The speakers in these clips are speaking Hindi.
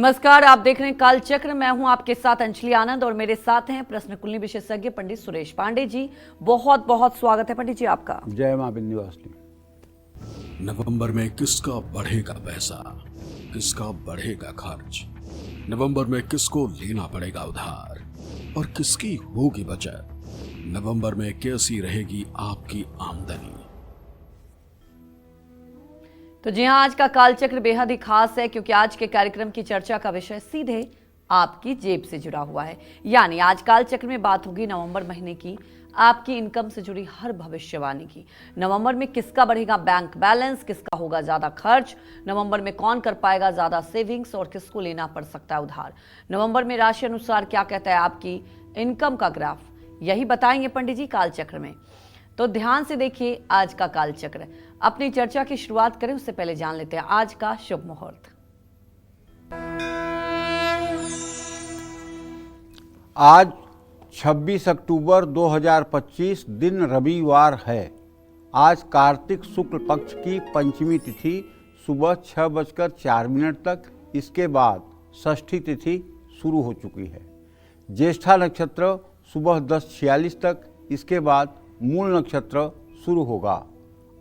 नमस्कार, आप देख रहे हैं काल चक्र। मैं हूं आपके साथ अंजलि आनंद और मेरे साथ हैं प्रश्न कुंडली विशेषज्ञ पंडित सुरेश पांडे जी। बहुत बहुत स्वागत है पंडित जी आपका। जय मां विंध्यवासिनी। नवंबर में किसका बढ़ेगा पैसा, किसका बढ़ेगा खर्च, नवंबर में किसको लेना पड़ेगा उधार और किसकी होगी बचत, नवंबर में कैसी रहेगी आपकी आमदनी। तो जी हाँ, आज का कालचक्र बेहद ही खास है क्योंकि आज के कार्यक्रम की चर्चा का विषय सीधे आपकी जेब से जुड़ा हुआ है। यानी आज कालचक्र में बात होगी नवंबर महीने की आपकी इनकम से जुड़ी हर भविष्यवाणी की। नवंबर में किसका बढ़ेगा बैंक बैलेंस, किसका होगा ज्यादा खर्च, नवंबर में कौन कर पाएगा ज्यादा सेविंग्स और किसको लेना पड़ सकता है उधार। नवंबर में राशि अनुसार क्या कहता है आपकी इनकम का ग्राफ, यही बताएंगे पंडित जी कालचक्र में। तो ध्यान से देखिए आज का कालचक्र। अपनी चर्चा की शुरुआत करें उससे पहले जान लेते हैं आज का शुभ मुहूर्त। आज 26 अक्टूबर 2025 दिन रविवार है। आज कार्तिक शुक्ल पक्ष की पंचमी तिथि सुबह 6:04 तक, इसके बाद षष्ठी तिथि शुरू हो चुकी है। ज्येष्ठा नक्षत्र सुबह 10:46 तक, इसके बाद मूल नक्षत्र शुरू होगा।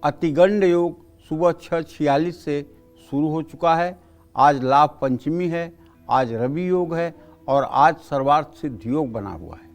अतिगंड योग सुबह 6:46 से शुरू हो चुका है। आज लाभ पंचमी है, आज रवि योग है और आज सर्वार्थ सिद्ध योग बना हुआ है।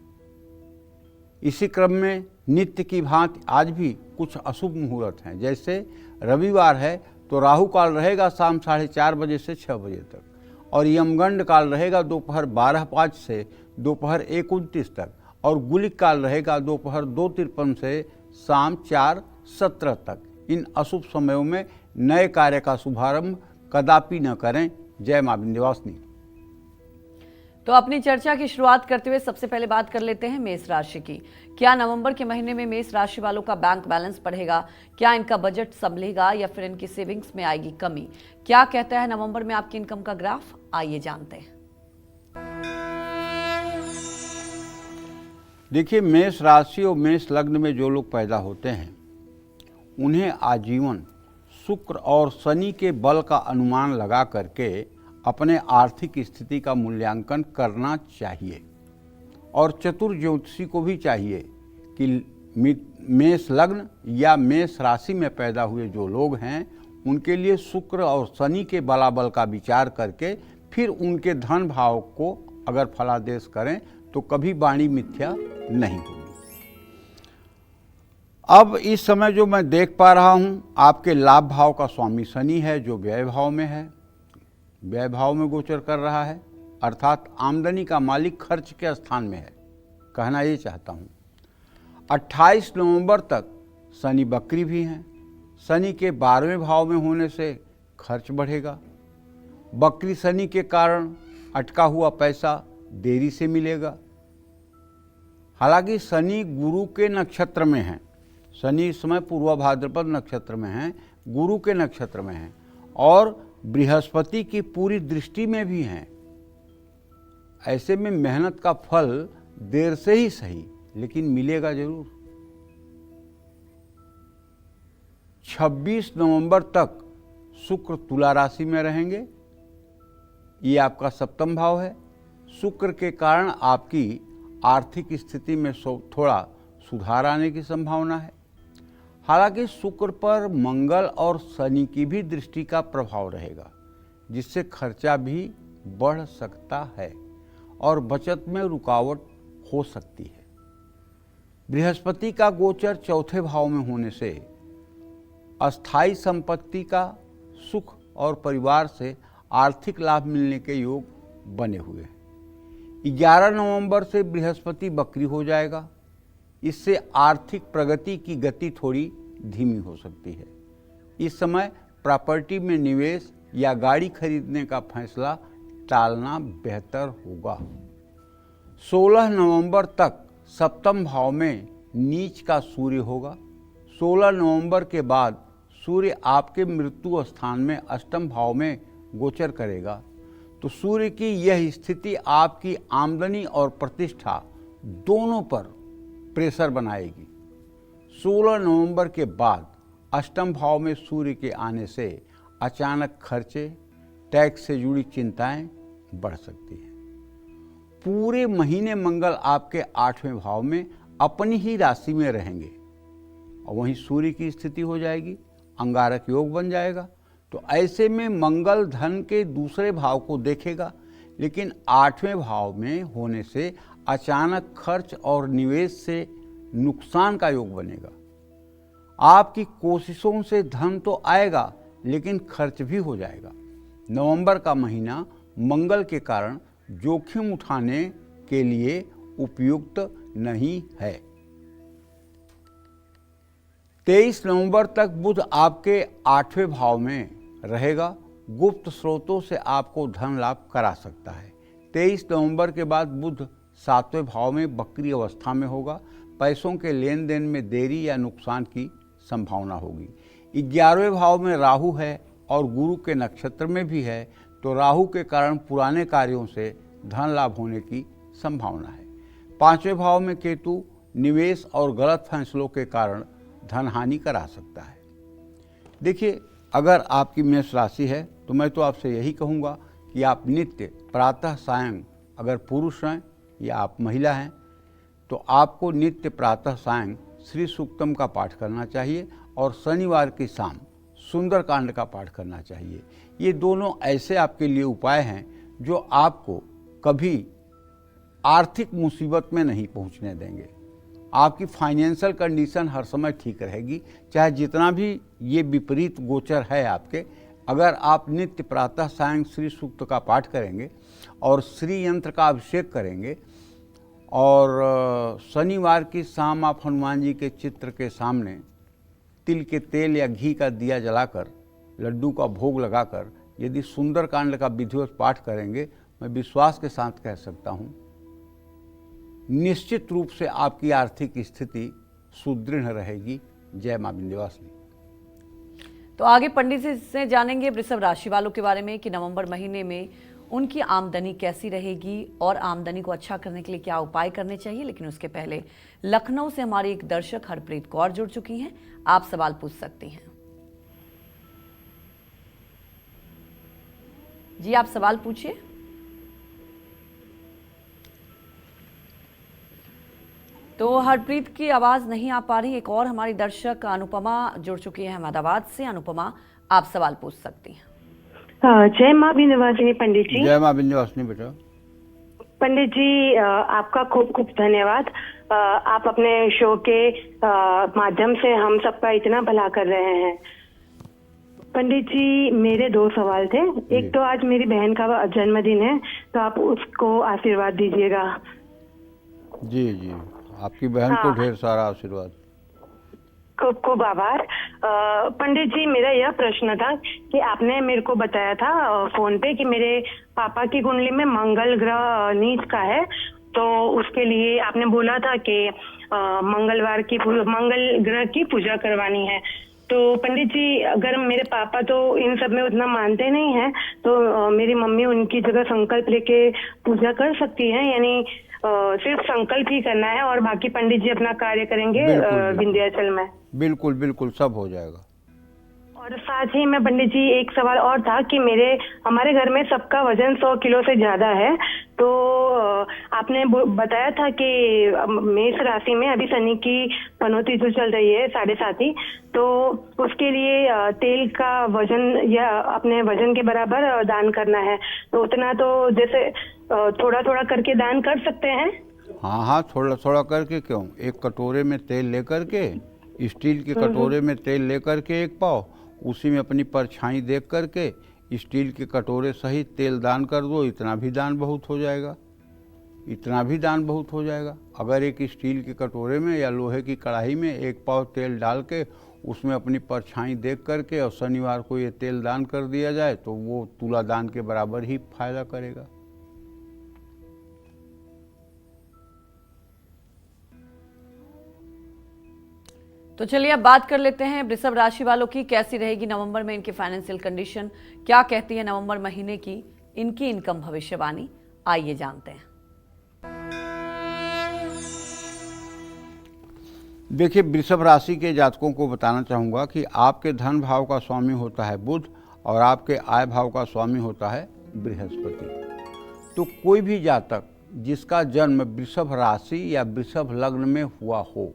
इसी क्रम में नित्य की भांति आज भी कुछ अशुभ मुहूर्त हैं। जैसे रविवार है तो राहु काल रहेगा शाम 4:30 बजे से 6 बजे तक और यमगंड काल रहेगा दोपहर 12:05 से दोपहर 1:29 तक और गुलिक काल रहेगा दोपहर 2:53 से शाम 4:17 तक। इन अशुभ समयों में नए कार्य का शुभारंभ कदापि न करें। जय मां विंध्यवासिनी। तो अपनी चर्चा की शुरुआत करते हुए सबसे पहले बात कर लेते हैं मेष राशि की। क्या नवंबर के महीने में मेष राशि वालों का बैंक बैलेंस बढ़ेगा? क्या इनका बजट संभलेगा या फिर इनकी सेविंग्स में आएगी कमी? क्या कहता है नवंबर में आपकी इनकम का ग्राफ, आइए जानते हैं। देखिए, मेष राशि और मेष लग्न में जो लोग पैदा होते हैं उन्हें आजीवन शुक्र और शनि के बल का अनुमान लगा करके अपने आर्थिक स्थिति का मूल्यांकन करना चाहिए। और चतुर ज्योतिषी को भी चाहिए कि मेष लग्न या मेष राशि में पैदा हुए जो लोग हैं उनके लिए शुक्र और शनि के बलाबल का विचार करके फिर उनके धन भाव को अगर फलादेश करें तो कभी वाणी मिथ्या नहीं होगी। अब इस समय जो मैं देख पा रहा हूं, आपके लाभ भाव का स्वामी शनि है जो व्यय भाव में है, व्यय भाव में गोचर कर रहा है, अर्थात आमदनी का मालिक खर्च के स्थान में है। कहना ये चाहता हूं 28 नवंबर तक शनि बकरी भी हैं। शनि के 12वें भाव में होने से खर्च बढ़ेगा। बकरी शनि के कारण अटका हुआ पैसा देरी से मिलेगा। हालांकि शनि गुरु के नक्षत्र में है, शनि इस समय पूर्वा भाद्रपद नक्षत्र में है, गुरु के नक्षत्र में है और बृहस्पति की पूरी दृष्टि में भी हैं। ऐसे में मेहनत का फल देर से ही सही लेकिन मिलेगा जरूर। 26 नवंबर तक शुक्र तुला राशि में रहेंगे। ये आपका सप्तम भाव है। शुक्र के कारण आपकी आर्थिक स्थिति में थोड़ा सुधार आने की संभावना है। हालांकि शुक्र पर मंगल और शनि की भी दृष्टि का प्रभाव रहेगा जिससे खर्चा भी बढ़ सकता है और बचत में रुकावट हो सकती है। बृहस्पति का गोचर चौथे भाव में होने से अस्थाई संपत्ति का सुख और परिवार से आर्थिक लाभ मिलने के योग बने हुए हैं। 11 नवंबर से बृहस्पति बकरी हो जाएगा। इससे आर्थिक प्रगति की गति थोड़ी धीमी हो सकती है। इस समय प्रॉपर्टी में निवेश या गाड़ी खरीदने का फैसला टालना बेहतर होगा। 16 नवंबर तक सप्तम भाव में नीच का सूर्य होगा। 16 नवंबर के बाद सूर्य आपके मृत्यु स्थान में अष्टम भाव में गोचर करेगा तो सूर्य की यह स्थिति आपकी आमदनी और प्रतिष्ठा दोनों पर प्रेशर बनाएगी। 16 नवंबर के बाद अष्टम भाव में सूर्य के आने से अचानक खर्चे, टैक्स से जुड़ी चिंताएं, बढ़ सकती है। पूरे महीने मंगल आपके 8वें भाव में अपनी ही राशि में रहेंगे और वहीं सूर्य की स्थिति हो जाएगी, अंगारक योग बन जाएगा। तो ऐसे में मंगल धन के दूसरे भाव को देखेगा, लेकिन 8वें भाव में होने से अचानक खर्च और निवेश से नुकसान का योग बनेगा। आपकी कोशिशों से धन तो आएगा लेकिन खर्च भी हो जाएगा। नवंबर का महीना मंगल के कारण जोखिम उठाने के लिए उपयुक्त नहीं है। 23 नवंबर तक बुध आपके 8वें भाव में रहेगा। गुप्त स्रोतों से आपको धन लाभ करा सकता है। 23 नवंबर के बाद बुध 7वें भाव में वक्री अवस्था में होगा। पैसों के लेन देन में देरी या नुकसान की संभावना होगी। 11वें भाव में राहु है और गुरु के नक्षत्र में भी है, तो राहु के कारण पुराने कार्यों से धन लाभ होने की संभावना है। 5वें भाव में केतु निवेश और गलत फैसलों के कारण धन हानि करा सकता है। देखिए, अगर आपकी मेष राशि है तो मैं तो आपसे यही कहूँगा कि आप नित्य प्रातः सायं, अगर पुरुष हैं या आप महिला हैं तो आपको नित्य प्रातः सायं श्री सूक्तम का पाठ करना चाहिए और शनिवार की शाम सुंदरकांड का पाठ करना चाहिए। ये दोनों ऐसे आपके लिए उपाय हैं जो आपको कभी आर्थिक मुसीबत में नहीं पहुंचने देंगे। आपकी फाइनेंशियल कंडीशन हर समय ठीक रहेगी, चाहे जितना भी ये विपरीत गोचर है आपके। अगर आप नित्य प्रातः सायं श्री सूक्त का पाठ करेंगे और श्री यंत्र का अभिषेक करेंगे और शनिवार की शाम आप हनुमान जी के चित्र के सामने तिल के तेल या घी का दिया जलाकर लड्डू का भोग लगाकर यदि सुंदरकांड का विधिवत पाठ करेंगे, मैं विश्वास के साथ कह सकता हूँ निश्चित रूप से आपकी आर्थिक स्थिति सुदृढ़ रहेगी। जय मां विंध्यवासिनी। तो आगे पंडित जी से जानेंगे वृषभ राशि वालों के बारे में कि नवंबर महीने में उनकी आमदनी कैसी रहेगी और आमदनी को अच्छा करने के लिए क्या उपाय करने चाहिए। लेकिन उसके पहले लखनऊ से हमारी एक दर्शक हरप्रीत कौर जुड़ चुकी हैं, आप सवाल पूछ सकती हैं। जी, आप सवाल पूछिए। तो हरप्रीत की आवाज नहीं आ पा रही। एक और हमारी दर्शक अनुपमा जुड़ चुकी है अहमदाबाद से। अनुपमा, आप सवाल पूछ सकती हैं। जय मां विंध्यवासिनी पंडित जी। जय मां विंध्यवासिनी बेटा। पंडित जी, आपका खूब खूब धन्यवाद। आप अपने शो के माध्यम से हम सबका इतना भला कर रहे हैं। पंडित जी, मेरे 2 सवाल थे। एक तो आज मेरी बहन का जन्मदिन है, तो आप उसको आशीर्वाद दीजिएगा। जी जी, आपकी बहन को ढेर सारा आशीर्वाद। खूब खूब आभार। पंडित जी, मेरा यह प्रश्न था कि आपने मेरे को बताया था फोन पे कि मेरे पापा की कुंडली में मंगल ग्रह नीच का है, तो उसके लिए आपने बोला था कि मंगल ग्रह की पूजा करवानी है। तो पंडित जी, अगर मेरे पापा तो इन सब में उतना मानते नहीं हैं, तो मेरी मम्मी उनकी जगह संकल्प लेके पूजा कर सकती है, यानी सिर्फ संकल्प ही करना है और बाकी पंडित जी अपना कार्य करेंगे विंध्याचल में? बिल्कुल बिल्कुल, सब हो जाएगा। और साथ ही में पंडित जी एक सवाल और था कि हमारे घर में सबका वजन 100 किलो से ज्यादा है, तो आपने बताया था कि मेष राशि में अभी शनि की पनौती जो चल रही है 7.5, तो उसके लिए तेल का वजन या अपने वजन के बराबर दान करना है, तो उतना तो जैसे थोड़ा थोड़ा करके दान कर सकते हैं? हाँ हाँ, थोड़ा थोड़ा करके क्यों। एक कटोरे में तेल लेकर के, स्टील के कटोरे में तेल लेकर के 1 पाव, उसी में अपनी परछाई देख करके स्टील के कटोरे सहित तेल दान कर दो। इतना भी दान बहुत हो जाएगा, इतना भी दान बहुत हो जाएगा। अगर एक स्टील के कटोरे में या लोहे की कढ़ाई में 1 पाव तेल डाल के उसमें अपनी परछाई देख करके और शनिवार को ये तेल दान कर दिया जाए तो वो तुला दान के बराबर ही फायदा करेगा। तो चलिए अब बात कर लेते हैं वृषभ राशि वालों की। कैसी रहेगी नवंबर में इनकी फाइनेंशियल कंडीशन, क्या कहती है नवंबर महीने की इनकी इनकम भविष्यवाणी, आइए जानते हैं। देखिए, वृषभ राशि के जातकों को बताना चाहूँगा कि आपके धन भाव का स्वामी होता है बुध और आपके आय भाव का स्वामी होता है बृहस्पति। तो कोई भी जातक जिसका जन्म वृषभ राशि या वृषभ लग्न में हुआ हो,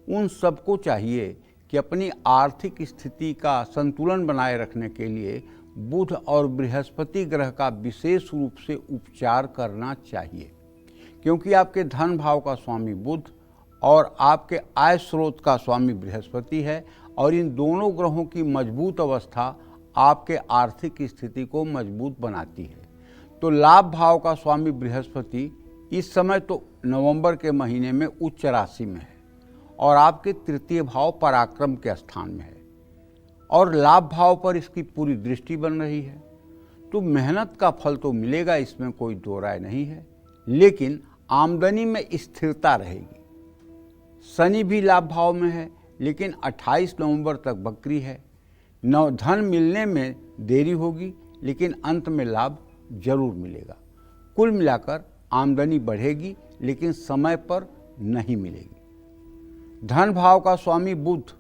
उन सबको चाहिए कि अपनी आर्थिक स्थिति का संतुलन बनाए रखने के लिए बुध और बृहस्पति ग्रह का विशेष रूप से उपचार करना चाहिए, क्योंकि आपके धन भाव का स्वामी बुध और आपके आय स्रोत का स्वामी बृहस्पति है, और इन दोनों ग्रहों की मजबूत अवस्था आपके आर्थिक स्थिति को मजबूत बनाती है। तो लाभ भाव का स्वामी बृहस्पति इस समय तो नवंबर के महीने में उच्च राशि में है और आपके तृतीय भाव पराक्रम के स्थान में है, और लाभ भाव पर इसकी पूरी दृष्टि बन रही है। तो मेहनत का फल तो मिलेगा, इसमें कोई दो राय नहीं है, लेकिन आमदनी में स्थिरता रहेगी। शनि भी लाभ भाव में है, लेकिन 28 नवंबर तक वक्री है। धन मिलने में देरी होगी, लेकिन अंत में लाभ जरूर मिलेगा। कुल मिलाकर आमदनी बढ़ेगी, लेकिन समय पर नहीं मिलेगी। धन भाव का स्वामी बुध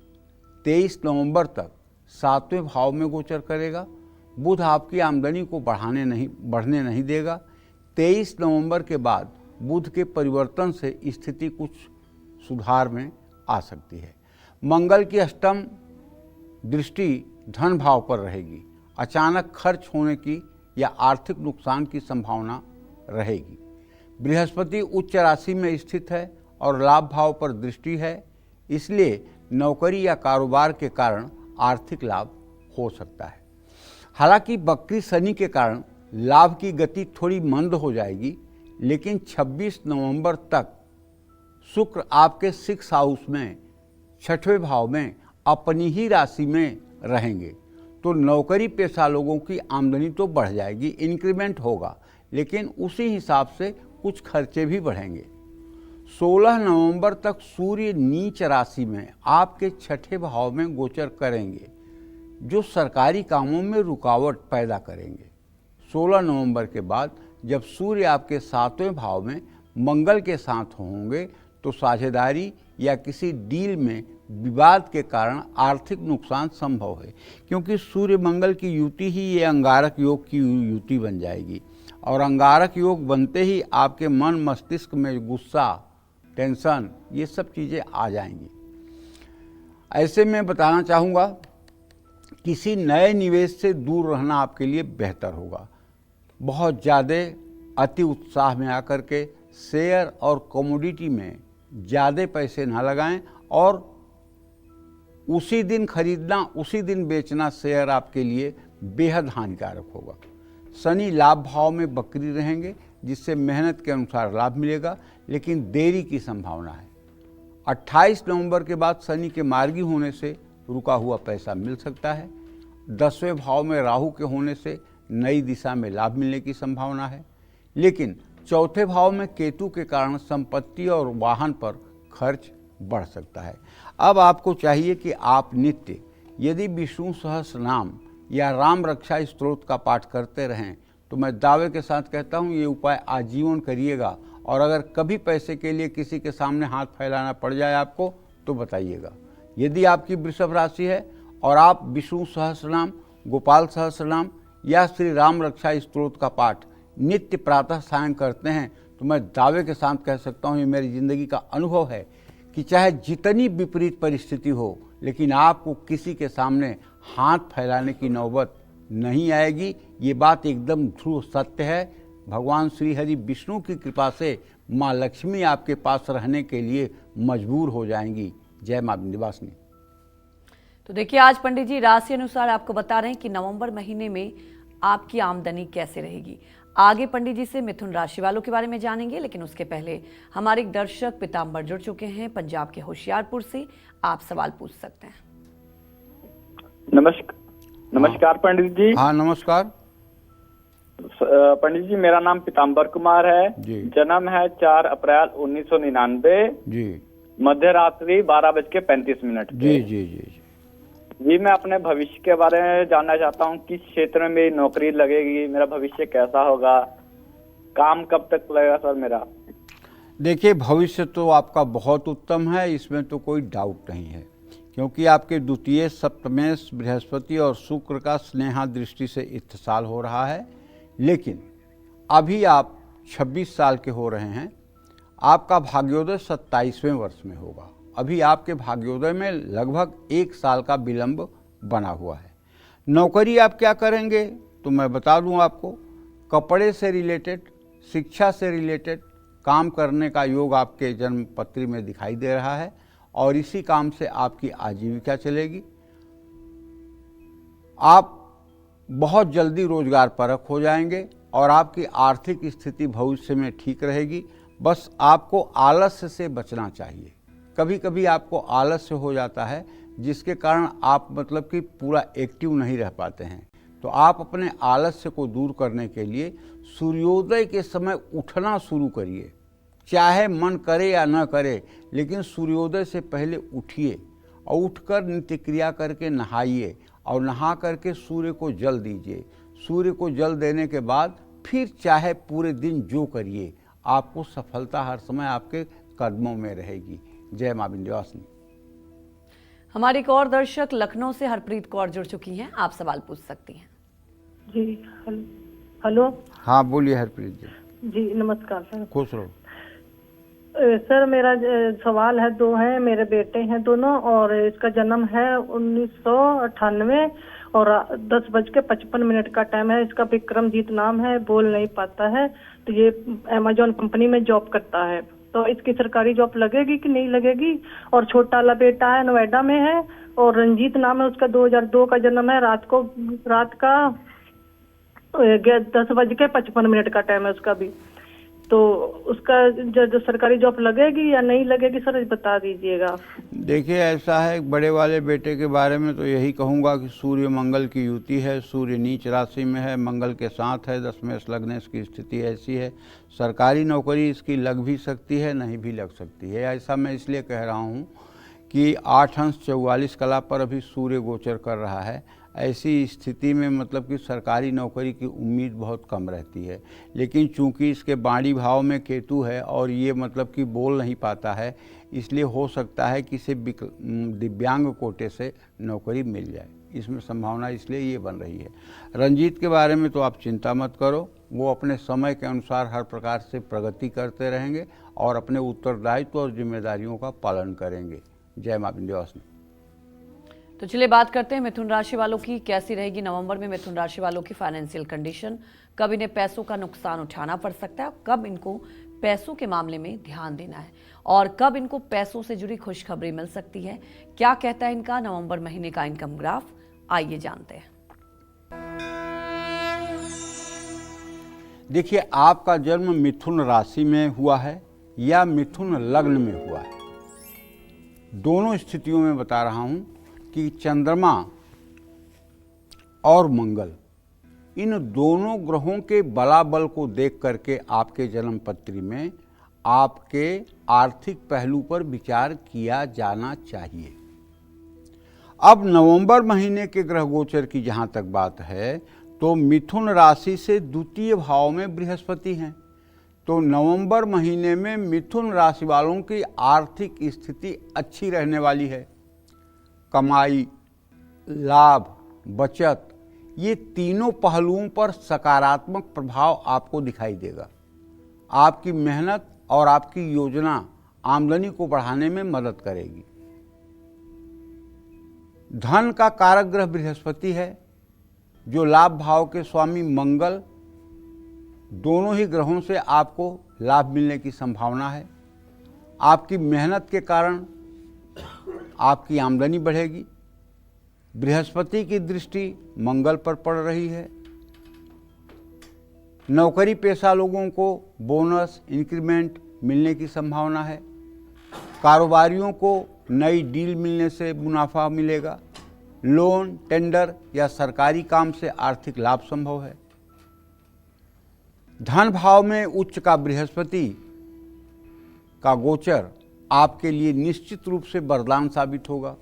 23 नवंबर तक 7वें भाव में गोचर करेगा। बुध आपकी आमदनी को बढ़ने नहीं देगा। 23 नवंबर के बाद बुध के परिवर्तन से स्थिति कुछ सुधार में आ सकती है। मंगल की अष्टम दृष्टि धन भाव पर रहेगी। अचानक खर्च होने की या आर्थिक नुकसान की संभावना रहेगी। बृहस्पति उच्च राशि में स्थित है और लाभ भाव पर दृष्टि है, इसलिए नौकरी या कारोबार के कारण आर्थिक लाभ हो सकता है। हालांकि वक्री शनि के कारण लाभ की गति थोड़ी मंद हो जाएगी, लेकिन 26 नवंबर तक शुक्र आपके 6 हाउस में 6वें भाव में अपनी ही राशि में रहेंगे। तो नौकरी पेशा लोगों की आमदनी तो बढ़ जाएगी, इंक्रीमेंट होगा, लेकिन उसी हिसाब से कुछ खर्चे भी बढ़ेंगे। 16 नवंबर तक सूर्य नीच राशि में आपके 6ठे भाव में गोचर करेंगे, जो सरकारी कामों में रुकावट पैदा करेंगे। 16 नवंबर के बाद जब सूर्य आपके 7वें भाव में मंगल के साथ होंगे, तो साझेदारी या किसी डील में विवाद के कारण आर्थिक नुकसान संभव है, क्योंकि सूर्य मंगल की युति ही ये अंगारक योग की युति बन जाएगी, और अंगारक योग बनते ही आपके मन मस्तिष्क में गुस्सा, टेंशन, ये सब चीज़ें आ जाएंगी। ऐसे में बताना चाहूँगा, किसी नए निवेश से दूर रहना आपके लिए बेहतर होगा। बहुत ज़्यादा अति उत्साह में आकर के शेयर और कमोडिटी में ज़्यादा पैसे ना लगाएं, और उसी दिन खरीदना उसी दिन बेचना शेयर आपके लिए बेहद हानिकारक होगा। शनि लाभ भाव में वक्री रहेंगे, जिससे मेहनत के अनुसार लाभ मिलेगा, लेकिन देरी की संभावना है। 28 नवंबर के बाद शनि के मार्गी होने से रुका हुआ पैसा मिल सकता है। 10वें भाव में राहु के होने से नई दिशा में लाभ मिलने की संभावना है, लेकिन 4थे भाव में केतु के कारण संपत्ति और वाहन पर खर्च बढ़ सकता है। अब आपको चाहिए कि आप नित्य यदि विष्णु सहस्त्र नाम या राम रक्षा स्तोत्र का पाठ करते रहें, तो मैं दावे के साथ कहता हूँ ये उपाय आजीवन करिएगा। और अगर कभी पैसे के लिए किसी के सामने हाथ फैलाना पड़ जाए आपको, तो बताइएगा। यदि आपकी वृषभ राशि है और आप विष्णु सहस्त्रनाम, गोपाल सहस्त्रनाम या श्री राम रक्षा स्तोत्र का पाठ नित्य प्रातः सायं करते हैं, तो मैं दावे के साथ कह सकता हूँ, ये मेरी ज़िंदगी का अनुभव है कि चाहे जितनी विपरीत परिस्थिति हो, लेकिन आपको किसी के सामने हाथ फैलाने की नौबत नहीं आएगी। ये बात एकदम ध्रुव सत्य है। भगवान श्री हरि विष्णु की कृपा से माँ लक्ष्मी आपके पास रहने के लिए मजबूर हो जाएंगी। जय माँ विंध्यवासिनी। तो देखिए, आज पंडित जी राशि अनुसार आपको बता रहे हैं कि नवंबर महीने में आपकी आमदनी कैसे रहेगी। आगे पंडित जी से मिथुन राशि वालों के बारे में जानेंगे, लेकिन उसके पहले हमारे एक दर्शक पीताम्बर जुड़ चुके हैं पंजाब के होशियारपुर से। आप सवाल पूछ सकते हैं। नमस्कार पंडित जी। हाँ नमस्कार पंडित जी, मेरा नाम पीताम्बर कुमार है जी। जन्म है 4 अप्रैल 1999 जी। मध्य रात्रि 12:35 जी जी जी जी। मैं अपने भविष्य के बारे में जानना चाहता हूँ, किस क्षेत्र में मेरी नौकरी लगेगी, मेरा भविष्य कैसा होगा, काम कब तक लगेगा सर मेरा। देखिए, भविष्य तो आपका बहुत उत्तम है, इसमें तो कोई डाउट नहीं है, क्योंकि आपके द्वितीय सप्तमेश बृहस्पति और शुक्र का स्नेहा दृष्टि से इत्तिसाल हो रहा है। लेकिन अभी आप 26 साल के हो रहे हैं, आपका भाग्योदय 27वें वर्ष में होगा। अभी आपके भाग्योदय में लगभग 1 साल का विलंब बना हुआ है। नौकरी आप क्या करेंगे तो मैं बता दूं आपको, कपड़े से रिलेटेड, शिक्षा से रिलेटेड काम करने का योग आपके जन्म पत्री में दिखाई दे रहा है और इसी काम से आपकी आजीविका चलेगी। आप बहुत जल्दी रोजगार परख हो जाएंगे और आपकी आर्थिक स्थिति भविष्य में ठीक रहेगी। बस आपको आलस्य से बचना चाहिए। कभी कभी आपको आलस्य हो जाता है जिसके कारण आप मतलब कि पूरा एक्टिव नहीं रह पाते हैं। तो आप अपने आलस्य को दूर करने के लिए सूर्योदय के समय उठना शुरू करिए। चाहे मन करे या न करे, लेकिन सूर्योदय से पहले उठिए और उठकर नित्य क्रिया करके नहाइए और नहा करके सूर्य को जल दीजिए। सूर्य को जल देने के बाद फिर चाहे पूरे दिन जो करिए, आपको सफलता हर समय आपके कदमों में रहेगी। जय मां विंध्यवासिनी। हमारी एक और दर्शक लखनऊ से हरप्रीत कौर जुड़ चुकी हैं, आप सवाल पूछ सकती हैं। जी हेलो। हाँ बोलिए हरप्रीत जी। जी नमस्कार सर। खुश रहो। सर मेरा सवाल है, 2 हैं, मेरे बेटे हैं दोनों, और इसका जन्म है 1998 और 10:55 का टाइम है। इसका विक्रमजीत नाम है, बोल नहीं पाता है। तो ये अमेजोन कंपनी में जॉब करता है, तो इसकी सरकारी जॉब लगेगी कि नहीं लगेगी? और छोटा वाला बेटा है, नोएडा में है, और रंजीत नाम है उसका, 2002 का जन्म है। रात का 10:55 का टाइम है उसका भी। तो उसका जो सरकारी जॉब लगेगी या नहीं लगेगी सर, बता दीजिएगा। देखिए ऐसा है, बड़े वाले बेटे के बारे में तो यही कहूँगा कि सूर्य मंगल की युति है, सूर्य नीच राशि में है, मंगल के साथ है, 10 में लगने की स्थिति ऐसी है। सरकारी नौकरी इसकी लग भी सकती है, नहीं भी लग सकती है। ऐसा मैं इसलिए कह रहा हूँ कि 8 अंश 44 कला पर अभी सूर्य गोचर कर रहा है। ऐसी स्थिति में मतलब कि सरकारी नौकरी की उम्मीद बहुत कम रहती है। लेकिन चूंकि इसके बाणी भाव में केतु है और ये मतलब कि बोल नहीं पाता है, इसलिए हो सकता है कि इसे दिव्यांग कोटे से नौकरी मिल जाए। इसमें संभावना इसलिए ये बन रही है। रंजीत के बारे में तो आप चिंता मत करो, वो अपने समय के अनुसार हर प्रकार से प्रगति करते रहेंगे और अपने उत्तरदायित्व और जिम्मेदारियों का पालन करेंगे। जय मां विंध्यवासिनी। तो चलिए बात करते हैं मिथुन राशि वालों की। कैसी रहेगी नवंबर में मिथुन राशि वालों की फाइनेंशियल कंडीशन? कब इन्हें पैसों का नुकसान उठाना पड़ सकता है, कब इनको पैसों के मामले में ध्यान देना है और कब इनको पैसों से जुड़ी खुशखबरी मिल सकती है? क्या कहता है इनका नवंबर महीने का इनकम ग्राफ? आइए जानते हैं। देखिए, आपका जन्म मिथुन राशि में हुआ है या मिथुन लग्न में हुआ है, दोनों स्थितियों में बता रहा हूं कि चंद्रमा और मंगल, इन दोनों ग्रहों के बलाबल को देख करके आपके जन्म पत्री में आपके आर्थिक पहलू पर विचार किया जाना चाहिए। अब नवंबर महीने के ग्रह गोचर की जहां तक बात है, तो मिथुन राशि से द्वितीय भाव में बृहस्पति हैं। तो नवंबर महीने में मिथुन राशि वालों की आर्थिक स्थिति अच्छी रहने वाली है। कमाई, लाभ, बचत, ये तीनों पहलुओं पर सकारात्मक प्रभाव आपको दिखाई देगा। आपकी मेहनत और आपकी योजना आमदनी को बढ़ाने में मदद करेगी। धन का कारक ग्रह बृहस्पति है, जो लाभ भाव के स्वामी मंगल, दोनों ही ग्रहों से आपको लाभ मिलने की संभावना है। आपकी मेहनत के कारण आपकी आमदनी बढ़ेगी। बृहस्पति की दृष्टि मंगल पर पड़ रही है। नौकरी पेशा लोगों को बोनस, इंक्रीमेंट मिलने की संभावना है। कारोबारियों को नई डील मिलने से मुनाफा मिलेगा। लोन, टेंडर या सरकारी काम से आर्थिक लाभ संभव है। धन भाव में उच्च का बृहस्पति का गोचर आपके लिए निश्चित रूप से वरदान साबित होगा।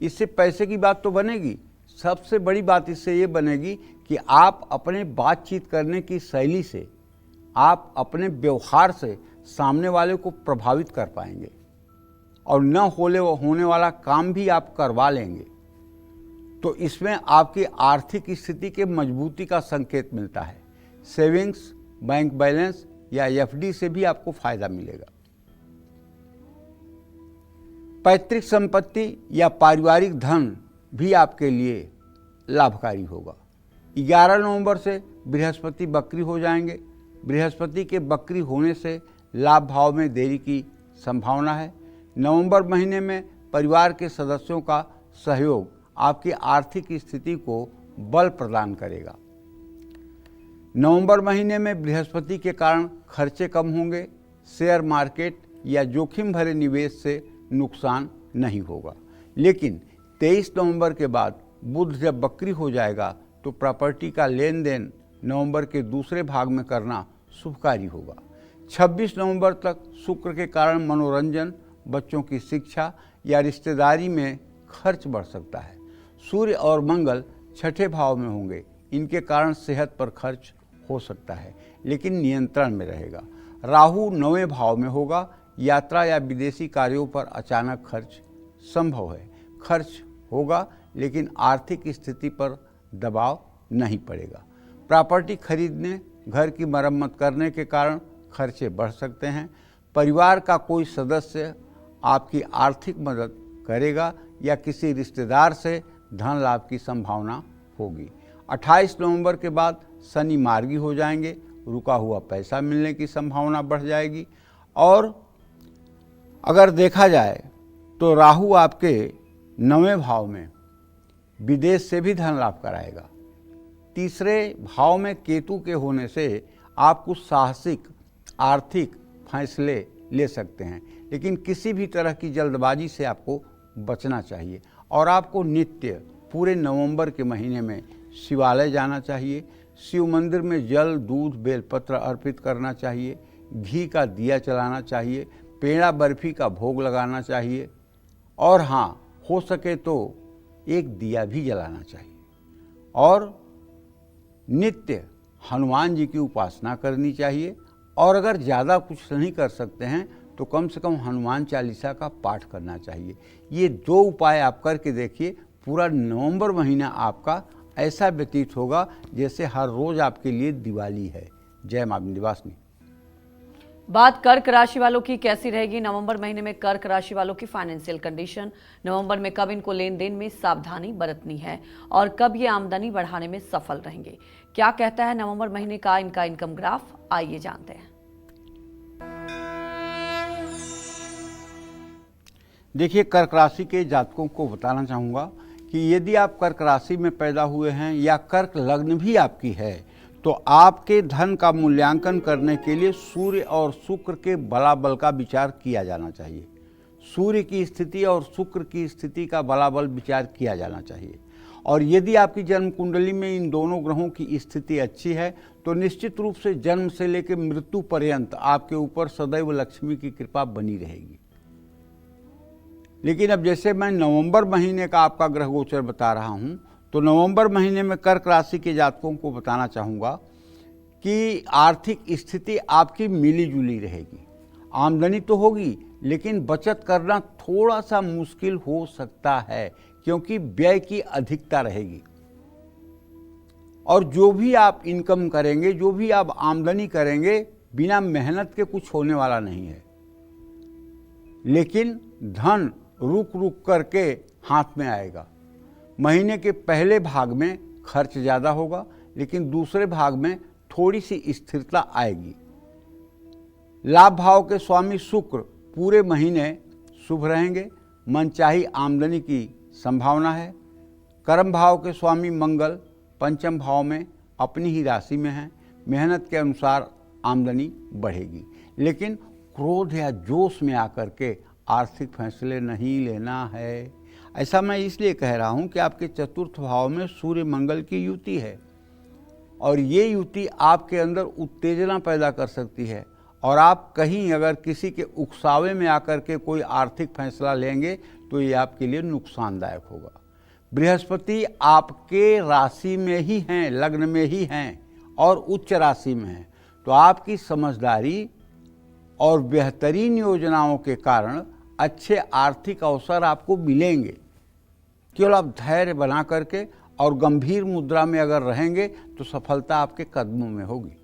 इससे पैसे की बात तो बनेगी, सबसे बड़ी बात इससे ये बनेगी कि आप अपने बातचीत करने की शैली से, आप अपने व्यवहार से सामने वाले को प्रभावित कर पाएंगे और न होने वाला काम भी आप करवा लेंगे। तो इसमें आपकी आर्थिक स्थिति के मजबूती का संकेत मिलता है। सेविंग्स, बैंक बैलेंस या एफडी से भी आपको फायदा मिलेगा। पैतृक संपत्ति या पारिवारिक धन भी आपके लिए लाभकारी होगा। 11 नवंबर से बृहस्पति बकरी हो जाएंगे। बृहस्पति के बकरी होने से लाभ भाव में देरी की संभावना है। नवंबर महीने में परिवार के सदस्यों का सहयोग आपकी आर्थिक स्थिति को बल प्रदान करेगा। नवंबर महीने में बृहस्पति के कारण खर्चे कम होंगे। शेयर मार्केट या जोखिम भरे निवेश से नुकसान नहीं होगा। लेकिन 23 नवंबर के बाद बुध जब बकरी हो जाएगा तो प्रॉपर्टी का लेन देन नवंबर के दूसरे भाग में करना शुभकारी होगा। 26 नवंबर तक शुक्र के कारण मनोरंजन, बच्चों की शिक्षा या रिश्तेदारी में खर्च बढ़ सकता है। सूर्य और मंगल छठे भाव में होंगे। इनके कारण सेहत पर खर्च हो सकता है, लेकिन नियंत्रण में रहेगा। राहु 9वें भाव में होगा। यात्रा या विदेशी कार्यों पर अचानक खर्च संभव है। खर्च होगा, लेकिन आर्थिक स्थिति पर दबाव नहीं पड़ेगा। प्रॉपर्टी खरीदने, घर की मरम्मत करने के कारण खर्चे बढ़ सकते हैं। परिवार का कोई सदस्य आपकी आर्थिक मदद करेगा या किसी रिश्तेदार से धन लाभ की संभावना होगी। 28 नवंबर के बाद शनि मार्गी हो जाएंगे। रुका हुआ पैसा मिलने की संभावना बढ़ जाएगी। और अगर देखा जाए तो राहु आपके 9वें भाव में विदेश से भी धन लाभ कराएगा। तीसरे भाव में केतु के होने से आप कुछ साहसिक आर्थिक फैसले ले सकते हैं, लेकिन किसी भी तरह की जल्दबाजी से आपको बचना चाहिए। और आपको नित्य पूरे नवंबर के महीने में शिवालय जाना चाहिए। शिव मंदिर में जल, दूध, बेलपत्र अर्पित करना चाहिए। घी का दिया जलाना चाहिए। पेड़ा बर्फी का भोग लगाना चाहिए। और हाँ, हो सके तो एक दिया भी जलाना चाहिए। और नित्य हनुमान जी की उपासना करनी चाहिए। और अगर ज़्यादा कुछ नहीं कर सकते हैं तो कम से कम हनुमान चालीसा का पाठ करना चाहिए। ये 2 उपाय आप करके देखिए। पूरा नवंबर महीना आपका ऐसा व्यतीत होगा जैसे हर रोज़ आपके लिए दिवाली है। जय मां विंध्यवासिनी। बात कर्क राशि वालों की कैसी रहेगी नवंबर महीने में? कर्क राशि वालों की फाइनेंशियल कंडीशन। नवंबर में कब इनको लेन देन में सावधानी बरतनी है और कब ये आमदनी बढ़ाने में सफल रहेंगे? क्या कहता है नवंबर महीने का इनका इनकम ग्राफ? आइए जानते हैं। देखिए, कर्क राशि के जातकों को बताना चाहूँगा कि यदि आप कर्क राशि में पैदा हुए हैं या कर्क लग्न भी आपकी है तो आपके धन का मूल्यांकन करने के लिए सूर्य और शुक्र के बलाबल का विचार किया जाना चाहिए। सूर्य की स्थिति और शुक्र की स्थिति का बलाबल विचार किया जाना चाहिए। और यदि आपकी जन्म कुंडली में इन दोनों ग्रहों की स्थिति अच्छी है तो निश्चित रूप से जन्म से लेकर मृत्यु पर्यंत आपके ऊपर सदैव लक्ष्मी की कृपा बनी रहेगी। लेकिन अब जैसे मैं नवंबर महीने का आपका ग्रह गोचर बता रहा हूं, तो नवंबर महीने में कर्क राशि के जातकों को बताना चाहूँगा कि आर्थिक स्थिति आपकी मिली जुली रहेगी। आमदनी तो होगी, लेकिन बचत करना थोड़ा सा मुश्किल हो सकता है क्योंकि व्यय की अधिकता रहेगी। और जो भी आप इनकम करेंगे, जो भी आप आमदनी करेंगे, बिना मेहनत के कुछ होने वाला नहीं है। लेकिन धन रुक रुक करके हाथ में आएगा। महीने के पहले भाग में खर्च ज़्यादा होगा, लेकिन दूसरे भाग में थोड़ी सी स्थिरता आएगी। लाभ भाव के स्वामी शुक्र पूरे महीने शुभ रहेंगे। मनचाही आमदनी की संभावना है। कर्म भाव के स्वामी मंगल पंचम भाव में अपनी ही राशि में हैं। मेहनत के अनुसार आमदनी बढ़ेगी, लेकिन क्रोध या जोश में आकर के आर्थिक फैसले नहीं लेना है। ऐसा मैं इसलिए कह रहा हूं कि आपके चतुर्थ भाव में सूर्य मंगल की युति है और ये युति आपके अंदर उत्तेजना पैदा कर सकती है। और आप कहीं अगर किसी के उकसावे में आकर के कोई आर्थिक फैसला लेंगे तो ये आपके लिए नुकसानदायक होगा। बृहस्पति आपके राशि में ही हैं, लग्न में ही हैं और उच्च राशि में हैं, तो आपकी समझदारी और बेहतरीन योजनाओं के कारण अच्छे आर्थिक अवसर आपको मिलेंगे। केवल आप धैर्य बना करके और गंभीर मुद्रा में अगर रहेंगे तो सफलता आपके कदमों में होगी।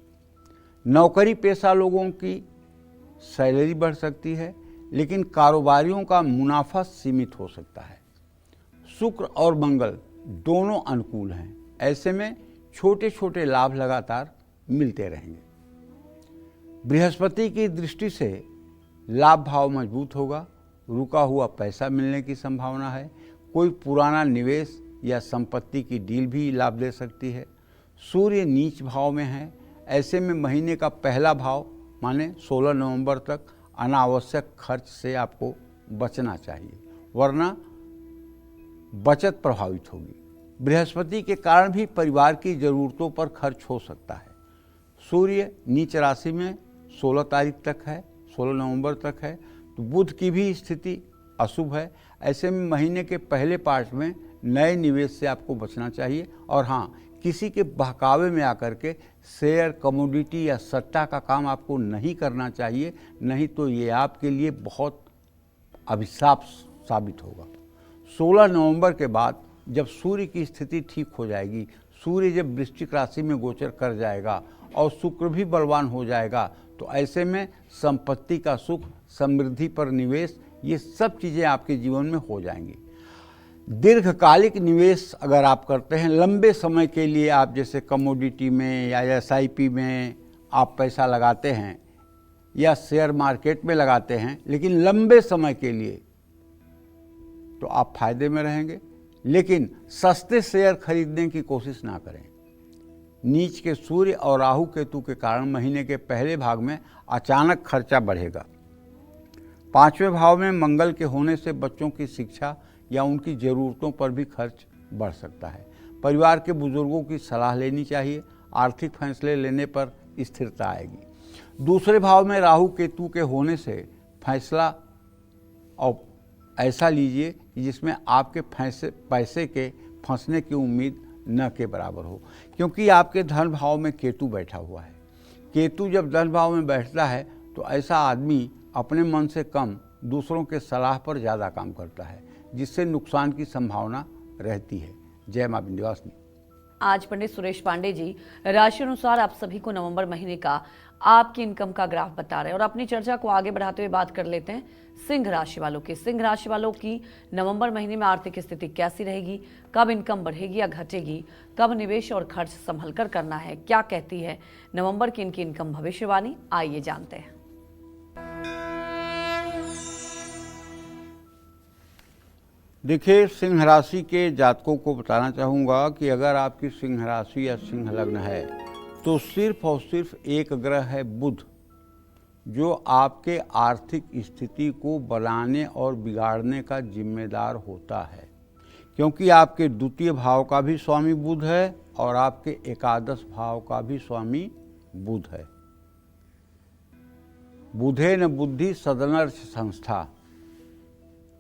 नौकरी पेशा लोगों की सैलरी बढ़ सकती है, लेकिन कारोबारियों का मुनाफा सीमित हो सकता है। शुक्र और मंगल दोनों अनुकूल हैं, ऐसे में छोटे छोटे लाभ लगातार मिलते रहेंगे। बृहस्पति की दृष्टि से लाभ भाव मजबूत होगा, रुका हुआ पैसा मिलने की संभावना है। कोई पुराना निवेश या संपत्ति की डील भी लाभ दे सकती है। सूर्य नीच भाव में है, ऐसे में महीने का पहला भाव माने 16 नवंबर तक अनावश्यक खर्च से आपको बचना चाहिए, वरना बचत प्रभावित होगी। बृहस्पति के कारण भी परिवार की ज़रूरतों पर खर्च हो सकता है। सूर्य नीच राशि में 16 तारीख तक है, 16 नवंबर तक है, तो बुध की भी स्थिति अशुभ है। ऐसे में महीने के पहले पार्ट में नए निवेश से आपको बचना चाहिए। और हाँ, किसी के बहकावे में आकर के शेयर, कमोडिटी या सट्टा का काम आपको नहीं करना चाहिए, नहीं तो ये आपके लिए बहुत अभिशाप साबित होगा। 16 नवंबर के बाद जब सूर्य की स्थिति ठीक हो जाएगी, सूर्य जब वृश्चिक राशि में गोचर कर जाएगा और शुक्र भी बलवान हो जाएगा, तो ऐसे में संपत्ति का सुख, समृद्धि पर निवेश, ये सब चीज़ें आपके जीवन में हो जाएंगी। दीर्घकालिक निवेश अगर आप करते हैं, लंबे समय के लिए आप जैसे कमोडिटी में या SIP में आप पैसा लगाते हैं या शेयर मार्केट में लगाते हैं, लेकिन लंबे समय के लिए, तो आप फायदे में रहेंगे। लेकिन सस्ते शेयर खरीदने की कोशिश ना करें। नीच के सूर्य और राहु केतु के कारण महीने के पहले भाग में अचानक खर्चा बढ़ेगा। 5वें भाव में मंगल के होने से बच्चों की शिक्षा या उनकी ज़रूरतों पर भी खर्च बढ़ सकता है। परिवार के बुजुर्गों की सलाह लेनी चाहिए, आर्थिक फैसले लेने पर स्थिरता आएगी। दूसरे भाव में राहु केतु के होने से फैसला और ऐसा लीजिए कि जिसमें आपके पैसे के फंसने की उम्मीद न के बराबर हो, क्योंकि आपके धन भाव में केतु बैठा हुआ है। केतु जब धन भाव में बैठता है तो ऐसा आदमी अपने मन से कम दूसरों के सलाह पर ज़्यादा काम करता है, जिससे नुकसान की संभावना रहती है। जय मां विंध्यवासिनी। आज पंडित सुरेश पांडे जी राशि अनुसार आप सभी को नवंबर महीने का आपकी इनकम का ग्राफ बता रहे हैं, और अपनी चर्चा को आगे बढ़ाते हुए बात कर लेते हैं सिंह राशि वालों की। सिंह राशि वालों की नवंबर महीने में आर्थिक स्थिति कैसी रहेगी, कब इनकम बढ़ेगी या घटेगी, कब निवेश और खर्च संभल कर करना है, क्या कहती है नवंबर की इनकी इनकम भविष्यवाणी, आइए जानते हैं। देखिए, सिंह राशि के जातकों को बताना चाहूँगा कि अगर आपकी सिंह राशि या सिंह लग्न है तो सिर्फ और सिर्फ एक ग्रह है बुध, जो आपके आर्थिक स्थिति को बनाने और बिगाड़ने का जिम्मेदार होता है, क्योंकि आपके द्वितीय भाव का भी स्वामी बुध है और आपके एकादश भाव का भी स्वामी बुध है। बुधे न बुद्धि सदनर्थ संस्था,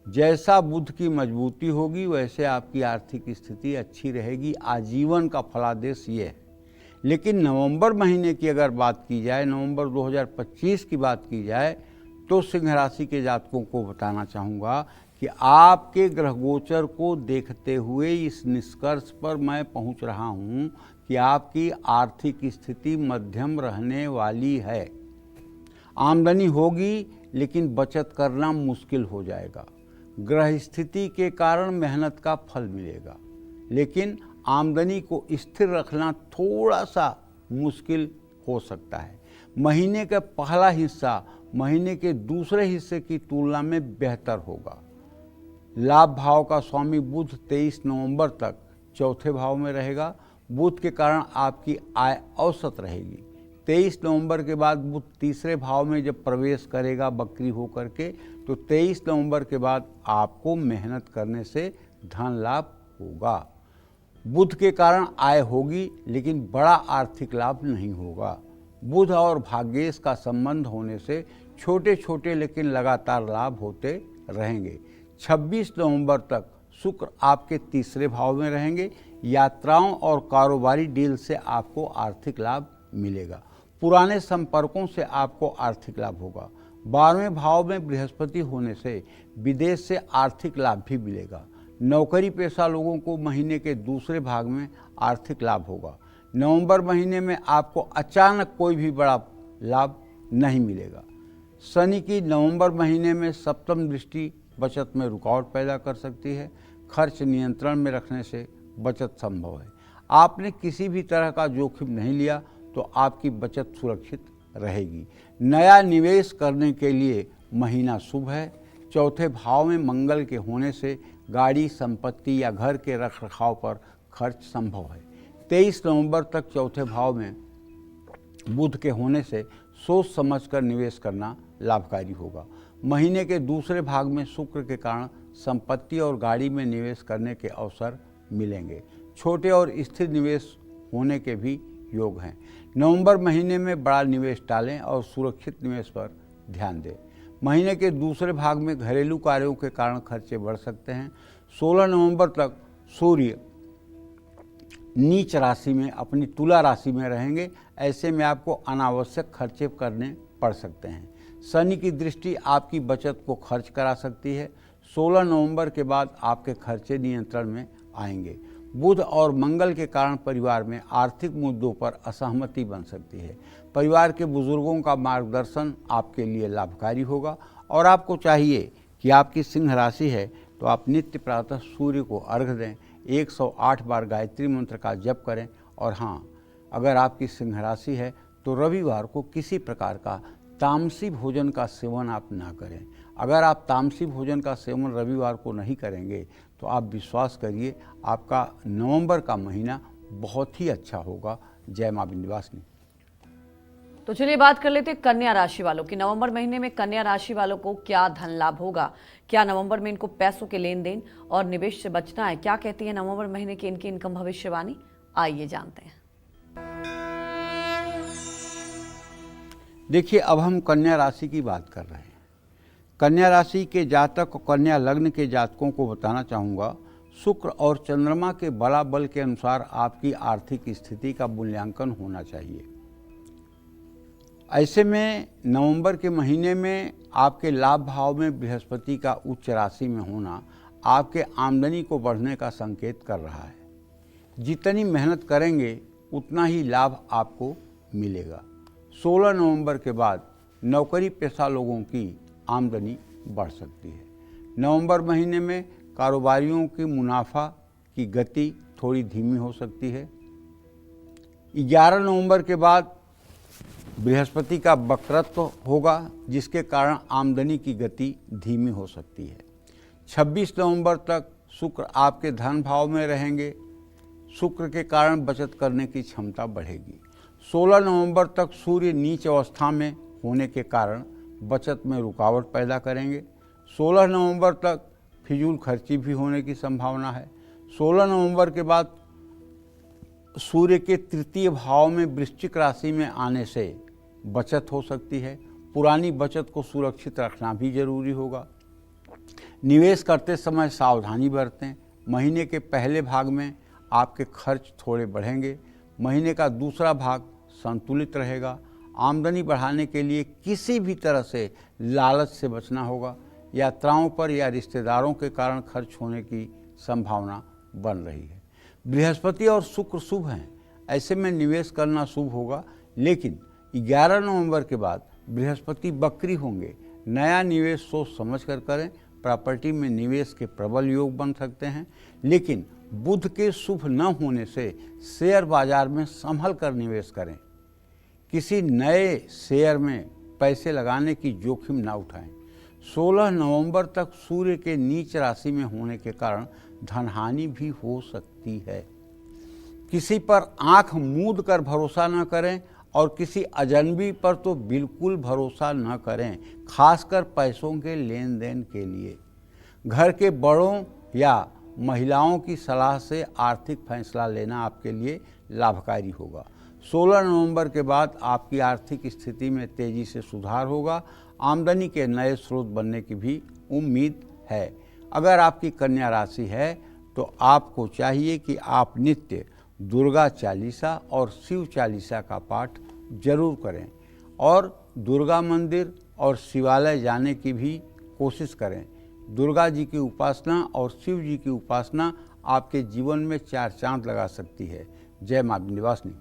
जैसा बुध की मजबूती होगी वैसे आपकी आर्थिक स्थिति अच्छी रहेगी। आजीवन का फलादेश ये है। लेकिन नवंबर महीने की अगर बात की जाए, नवंबर 2025 की बात की जाए, तो सिंह राशि के जातकों को बताना चाहूँगा कि आपके ग्रह गोचर को देखते हुए इस निष्कर्ष पर मैं पहुँच रहा हूँ कि आपकी आर्थिक स्थिति मध्यम रहने वाली है। आमदनी होगी लेकिन बचत करना मुश्किल हो जाएगा। ग्रह स्थिति के कारण मेहनत का फल मिलेगा, लेकिन आमदनी को स्थिर रखना थोड़ा सा मुश्किल हो सकता है। महीने का पहला हिस्सा महीने के दूसरे हिस्से की तुलना में बेहतर होगा। लाभ भाव का स्वामी बुध 23 नवंबर तक चौथे भाव में रहेगा। बुध के कारण आपकी आय औसत रहेगी। 23 नवंबर के बाद बुध तीसरे भाव में जब प्रवेश करेगा बकरी होकर के, तो 23 नवंबर के बाद आपको मेहनत करने से धन लाभ होगा। बुध के कारण आय होगी लेकिन बड़ा आर्थिक लाभ नहीं होगा। बुध और भाग्येश का संबंध होने से छोटे छोटे लेकिन लगातार लाभ होते रहेंगे। 26 नवंबर तक शुक्र आपके तीसरे भाव में रहेंगे। यात्राओं और कारोबारी डील से आपको आर्थिक लाभ मिलेगा। पुराने संपर्कों से आपको आर्थिक लाभ होगा। 12वें भाव में बृहस्पति होने से विदेश से आर्थिक लाभ भी मिलेगा। नौकरी पेशा लोगों को महीने के दूसरे भाग में आर्थिक लाभ होगा। नवंबर महीने में आपको अचानक कोई भी बड़ा लाभ नहीं मिलेगा। शनि की नवंबर महीने में सप्तम दृष्टि बचत में रुकावट पैदा कर सकती है। खर्च नियंत्रण में रखने से बचत संभव है। आपने किसी भी तरह का जोखिम नहीं लिया तो आपकी बचत सुरक्षित रहेगी। नया निवेश करने के लिए महीना शुभ है। चौथे भाव में मंगल के होने से गाड़ी, संपत्ति या घर के रखरखाव पर खर्च संभव है। 23 नवंबर तक चौथे भाव में बुध के होने से सोच समझकर निवेश करना लाभकारी होगा। महीने के दूसरे भाग में शुक्र के कारण संपत्ति और गाड़ी में निवेश करने के अवसर मिलेंगे। छोटे और स्थिर निवेश होने के भी योग हैं। नवंबर महीने में बड़ा निवेश टालें और सुरक्षित निवेश पर ध्यान दें। महीने के दूसरे भाग में घरेलू कार्यों के कारण खर्चे बढ़ सकते हैं। 16 नवंबर तक सूर्य नीच राशि में अपनी तुला राशि में रहेंगे। ऐसे में आपको अनावश्यक खर्चे करने पड़ सकते हैं। शनि की दृष्टि आपकी बचत को खर्च करा सकती है। 16 नवंबर के बाद आपके खर्चे नियंत्रण में आएंगे। बुध और मंगल के कारण परिवार में आर्थिक मुद्दों पर असहमति बन सकती है। परिवार के बुजुर्गों का मार्गदर्शन आपके लिए लाभकारी होगा और आपको चाहिए कि आपकी सिंह राशि है तो आप नित्य प्रातः सूर्य को अर्घ्य दें, 108 बार गायत्री मंत्र का जप करें। और हाँ, अगर आपकी सिंह राशि है तो रविवार को किसी प्रकार का तामसी भोजन का सेवन आप ना करें। अगर आप तामसी भोजन का सेवन रविवार को नहीं करेंगे तो आप विश्वास करिए आपका नवंबर का महीना बहुत ही अच्छा होगा। जय मां विंध्यवासिनी। तो चलिए बात कर लेते हैं कन्या राशि वालों की। नवंबर महीने में कन्या राशि वालों को क्या धन लाभ होगा? क्या नवंबर में इनको पैसों के लेन देन और निवेश से बचना है? क्या कहती है नवंबर महीने की इनकी इनकम भविष्यवाणी? आइए जानते हैं। देखिए, अब हम कन्या राशि की बात कर रहे हैं। कन्या राशि के जातक और कन्या लग्न के जातकों को बताना चाहूँगा, शुक्र और चंद्रमा के बलाबल के अनुसार आपकी आर्थिक स्थिति का मूल्यांकन होना चाहिए। ऐसे में नवंबर के महीने में आपके लाभ भाव में बृहस्पति का उच्च राशि में होना आपके आमदनी को बढ़ने का संकेत कर रहा है। जितनी मेहनत करेंगे उतना ही लाभ आपको मिलेगा। 16 नवंबर के बाद नौकरी पेशा लोगों की आमदनी बढ़ सकती है। नवंबर महीने में कारोबारियों की मुनाफा की गति थोड़ी धीमी हो सकती है। 11 नवंबर के बाद बृहस्पति का वक्रत्व होगा जिसके कारण आमदनी की गति धीमी हो सकती है। 26 नवंबर तक शुक्र आपके धन भाव में रहेंगे। शुक्र के कारण बचत करने की क्षमता बढ़ेगी। 16 नवंबर तक सूर्य नीच अवस्था में होने के कारण बचत में रुकावट पैदा करेंगे। 16 नवंबर तक फिजूल खर्ची भी होने की संभावना है। 16 नवंबर के बाद सूर्य के तृतीय भाव में वृश्चिक राशि में आने से बचत हो सकती है। पुरानी बचत को सुरक्षित रखना भी जरूरी होगा। निवेश करते समय सावधानी बरतें। महीने के पहले भाग में आपके खर्च थोड़े बढ़ेंगे। महीने का दूसरा भाग संतुलित रहेगा। आमदनी बढ़ाने के लिए किसी भी तरह से लालच से बचना होगा। यात्राओं पर या रिश्तेदारों के कारण खर्च होने की संभावना बन रही है। बृहस्पति और शुक्र शुभ हैं, ऐसे में निवेश करना शुभ होगा। लेकिन 11 नवंबर के बाद बृहस्पति बकरी होंगे। नया निवेश सोच समझ कर करें। प्रॉपर्टी में निवेश के प्रबल योग बन सकते हैं। लेकिन बुध के शुभ न होने से शेयर बाजार में संभल कर निवेश करें। किसी नए शेयर में पैसे लगाने की जोखिम ना उठाएं। 16 नवंबर तक सूर्य के नीच राशि में होने के कारण धनहानि भी हो सकती है। किसी पर आंख मूंद कर भरोसा न करें और किसी अजनबी पर तो बिल्कुल भरोसा न करें, खासकर पैसों के लेन देन के लिए। घर के बड़ों या महिलाओं की सलाह से आर्थिक फैसला लेना आपके लिए लाभकारी होगा। 16 नवंबर के बाद आपकी आर्थिक स्थिति में तेजी से सुधार होगा। आमदनी के नए स्रोत बनने की भी उम्मीद है। अगर आपकी कन्या राशि है तो आपको चाहिए कि आप नित्य दुर्गा चालीसा और शिव चालीसा का पाठ जरूर करें और दुर्गा मंदिर और शिवालय जाने की भी कोशिश करें। दुर्गा जी की उपासना और शिव जी की उपासना आपके जीवन में चार चांद लगा सकती है। जय मां विंध्यवासिनी।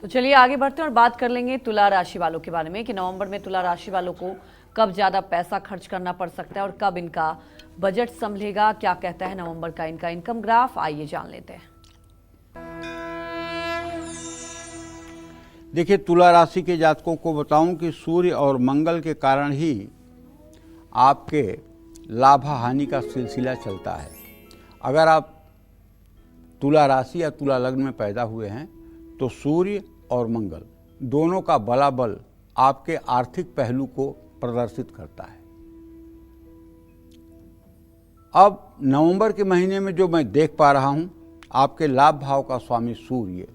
तो चलिए आगे बढ़ते हैं और बात कर लेंगे तुला राशि वालों के बारे में कि नवंबर में तुला राशि वालों को कब ज्यादा पैसा खर्च करना पड़ सकता है और कब इनका बजट संभलेगा। क्या कहता है नवंबर का इनका इनकम ग्राफ, आइए जान लेते हैं। देखिए, तुला राशि के जातकों को बताऊं कि सूर्य और मंगल के कारण ही आपके लाभ हानि का सिलसिला चलता है। अगर आप तुला राशि या तुला लग्न में पैदा हुए हैं तो सूर्य और मंगल दोनों का बलाबल आपके आर्थिक पहलू को प्रदर्शित करता है। अब नवंबर के महीने में जो मैं देख पा रहा हूं, आपके लाभ भाव का स्वामी सूर्य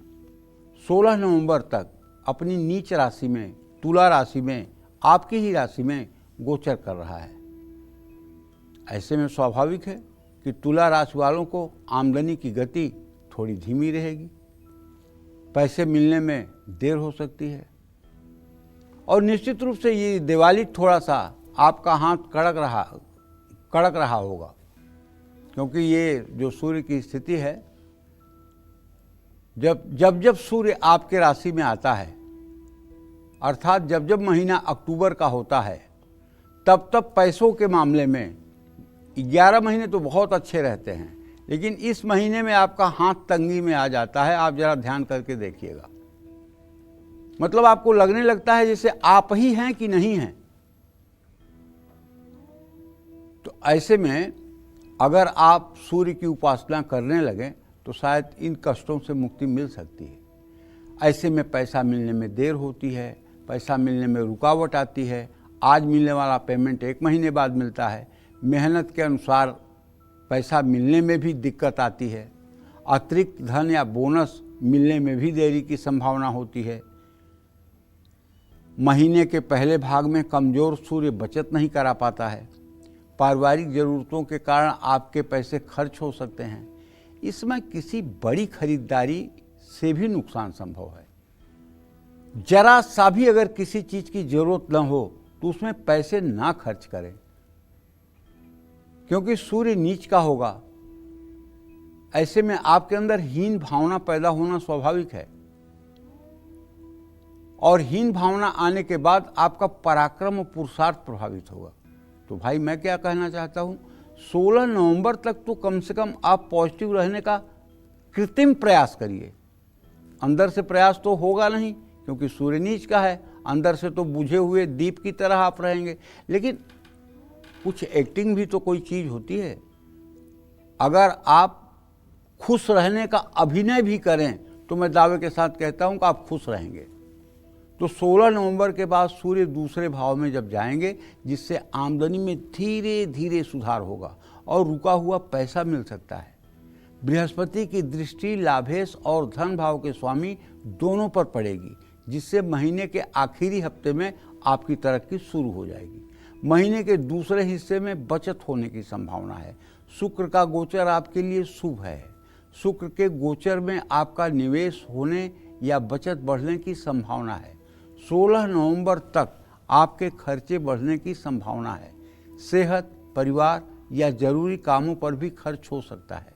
16 नवंबर तक अपनी नीच राशि में, तुला राशि में, आपकी ही राशि में गोचर कर रहा है। ऐसे में स्वाभाविक है कि तुला राशि वालों को आमदनी की गति थोड़ी धीमी रहेगी, पैसे मिलने में देर हो सकती है और निश्चित रूप से ये दिवाली थोड़ा सा आपका हाथ कड़क रहा होगा, क्योंकि ये जो सूर्य की स्थिति है, जब सूर्य आपके राशि में आता है, अर्थात जब महीना अक्टूबर का होता है, तब पैसों के मामले में 11 महीने तो बहुत अच्छे रहते हैं, लेकिन इस महीने में आपका हाथ तंगी में आ जाता है। आप जरा ध्यान करके देखिएगा, मतलब आपको लगने लगता है जैसे आप ही हैं कि नहीं हैं। तो ऐसे में अगर आप सूर्य की उपासना करने लगें तो शायद इन कष्टों से मुक्ति मिल सकती है। ऐसे में पैसा मिलने में देर होती है, पैसा मिलने में रुकावट आती है। आज मिलने वाला पेमेंट 1 महीने बाद मिलता है। मेहनत के अनुसार पैसा मिलने में भी दिक्कत आती है। अतिरिक्त धन या बोनस मिलने में भी देरी की संभावना होती है। महीने के पहले भाग में कमज़ोर सूर्य बचत नहीं करा पाता है। पारिवारिक ज़रूरतों के कारण आपके पैसे खर्च हो सकते हैं। इसमें किसी बड़ी खरीदारी से भी नुकसान संभव है। जरा सा भी अगर किसी चीज़ की ज़रूरत न हो तो उसमें पैसे ना खर्च करें, क्योंकि सूर्य नीच का होगा। ऐसे में आपके अंदर हीन भावना पैदा होना स्वाभाविक है और हीन भावना आने के बाद आपका पराक्रम और पुरुषार्थ प्रभावित होगा। तो भाई मैं क्या कहना चाहता हूं, 16 नवंबर तक तो कम से कम आप पॉजिटिव रहने का कृत्रिम प्रयास करिए। अंदर से प्रयास तो होगा नहीं, क्योंकि सूर्य नीच का है। अंदर से तो बुझे हुए दीप की तरह आप रहेंगे, लेकिन कुछ एक्टिंग भी तो कोई चीज़ होती है। अगर आप खुश रहने का अभिनय भी करें तो मैं दावे के साथ कहता हूं कि आप खुश रहेंगे। तो 16 नवंबर के बाद सूर्य दूसरे भाव में जब जाएंगे, जिससे आमदनी में धीरे धीरे सुधार होगा और रुका हुआ पैसा मिल सकता है। बृहस्पति की दृष्टि लाभेश और धन भाव के स्वामी दोनों पर पड़ेगी, जिससे महीने के आखिरी हफ्ते में आपकी तरक्की शुरू हो जाएगी। महीने के दूसरे हिस्से में बचत होने की संभावना है। शुक्र का गोचर आपके लिए शुभ है। शुक्र के गोचर में आपका निवेश होने या बचत बढ़ने की संभावना है। 16 नवंबर तक आपके खर्चे बढ़ने की संभावना है। सेहत, परिवार या जरूरी कामों पर भी खर्च हो सकता है।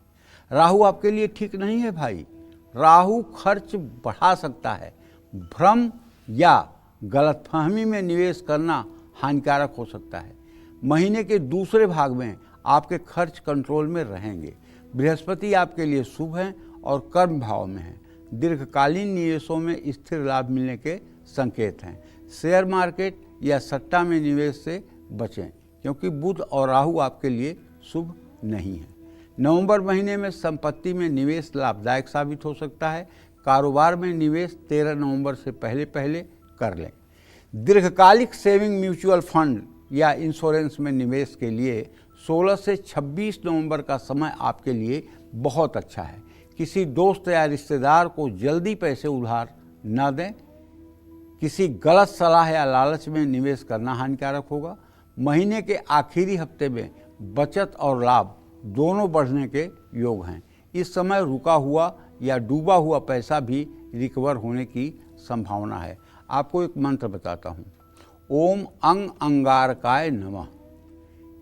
राहु आपके लिए ठीक नहीं है भाई। राहु खर्च बढ़ा सकता है। भ्रम या गलतफहमी में निवेश करना हानिकारक हो सकता है। महीने के दूसरे भाग में आपके खर्च कंट्रोल में रहेंगे। बृहस्पति आपके लिए शुभ हैं और कर्म भाव में हैं। दीर्घकालीन निवेशों में स्थिर लाभ मिलने के संकेत हैं। शेयर मार्केट या सट्टा में निवेश से बचें, क्योंकि बुध और राहु आपके लिए शुभ नहीं है। नवंबर महीने में संपत्ति में निवेश लाभदायक साबित हो सकता है। कारोबार में निवेश 13 नवंबर से पहले कर लें। दीर्घकालिक सेविंग म्यूचुअल फंड या इंश्योरेंस में निवेश के लिए 16 से 26 नवंबर का समय आपके लिए बहुत अच्छा है। किसी दोस्त या रिश्तेदार को जल्दी पैसे उधार न दें। किसी गलत सलाह या लालच में निवेश करना हानिकारक होगा। महीने के आखिरी हफ्ते में बचत और लाभ दोनों बढ़ने के योग हैं। इस समय रुका हुआ या डूबा हुआ पैसा भी रिकवर होने की संभावना है। आपको एक मंत्र बताता हूँ। ओम अंग अंगारकाय नमः।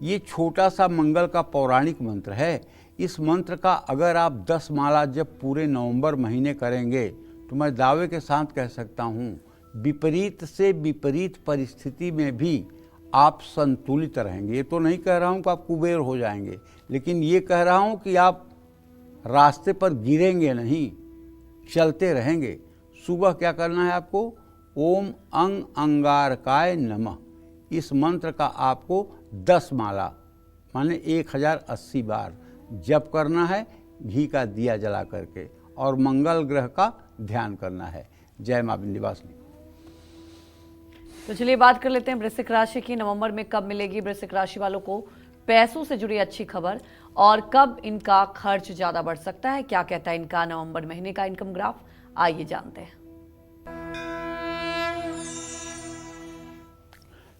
ये छोटा सा मंगल का पौराणिक मंत्र है। इस मंत्र का अगर आप 10 माला जब पूरे नवंबर महीने करेंगे तो मैं दावे के साथ कह सकता हूँ विपरीत से विपरीत परिस्थिति में भी आप संतुलित रहेंगे। ये तो नहीं कह रहा हूँ कि आप कुबेर हो जाएंगे, लेकिन ये कह रहा हूँ कि आप रास्ते पर गिरेंगे नहीं, चलते रहेंगे। सुबह क्या करना है आपको? ओम अंग अंगारकाय नमः, इस मंत्र का आपको 10 माला माने 1080 बार जप करना है, घी का दिया जला करके, और मंगल ग्रह का ध्यान करना है। जय मां विंध्यवासिनी। तो चलिए बात कर लेते हैं वृश्चिक राशि की। नवंबर में कब मिलेगी वृश्चिक राशि वालों को पैसों से जुड़ी अच्छी खबर, और कब इनका खर्च ज्यादा बढ़ सकता है? क्या कहता है इनका नवंबर महीने का इनकम ग्राफ, आइए जानते हैं।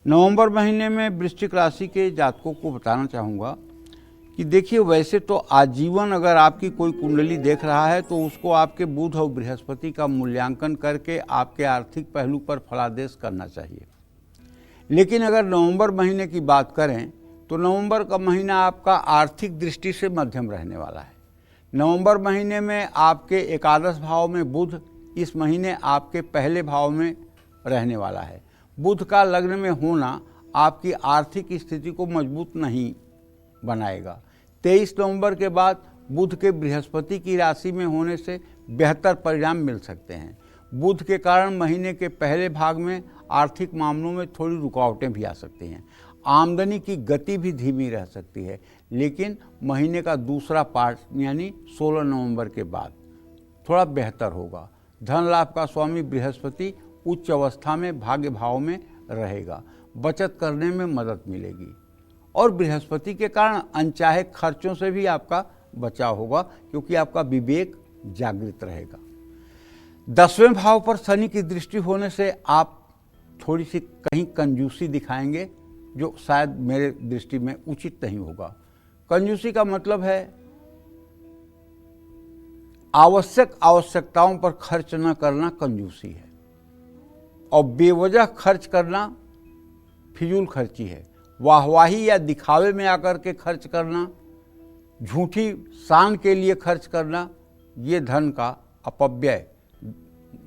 नवंबर महीने में वृश्चिक राशि के जातकों को बताना चाहूँगा कि देखिए, वैसे तो आजीवन अगर आपकी कोई कुंडली देख रहा है तो उसको आपके बुध और बृहस्पति का मूल्यांकन करके आपके आर्थिक पहलू पर फलादेश करना चाहिए। लेकिन अगर नवंबर महीने की बात करें तो नवंबर का महीना आपका आर्थिक दृष्टि से मध्यम रहने वाला है। नवंबर महीने में आपके एकादश भाव में बुध इस महीने आपके पहले भाव में रहने वाला है। बुध का लग्न में होना आपकी आर्थिक स्थिति को मजबूत नहीं बनाएगा। 23 नवंबर के बाद बुध के बृहस्पति की राशि में होने से बेहतर परिणाम मिल सकते हैं। बुध के कारण महीने के पहले भाग में आर्थिक मामलों में थोड़ी रुकावटें भी आ सकती हैं। आमदनी की गति भी धीमी रह सकती है, लेकिन महीने का दूसरा पार्ट यानी 16 नवंबर के बाद थोड़ा बेहतर होगा। धन लाभ का स्वामी बृहस्पति उच्च अवस्था में भाग्य भाव में रहेगा, बचत करने में मदद मिलेगी, और बृहस्पति के कारण अनचाहे खर्चों से भी आपका बचाव होगा क्योंकि आपका विवेक जागृत रहेगा। 10वें भाव पर शनि की दृष्टि होने से आप थोड़ी सी कहीं कंजूसी दिखाएंगे, जो शायद मेरे दृष्टि में उचित नहीं होगा। कंजूसी का मतलब है आवश्यकताओं पर खर्च न करना कंजूसी है, और बेवजह खर्च करना फिजूल खर्ची है। वाहवाही या दिखावे में आकर के खर्च करना, झूठी शान के लिए खर्च करना, ये धन का अपव्यय,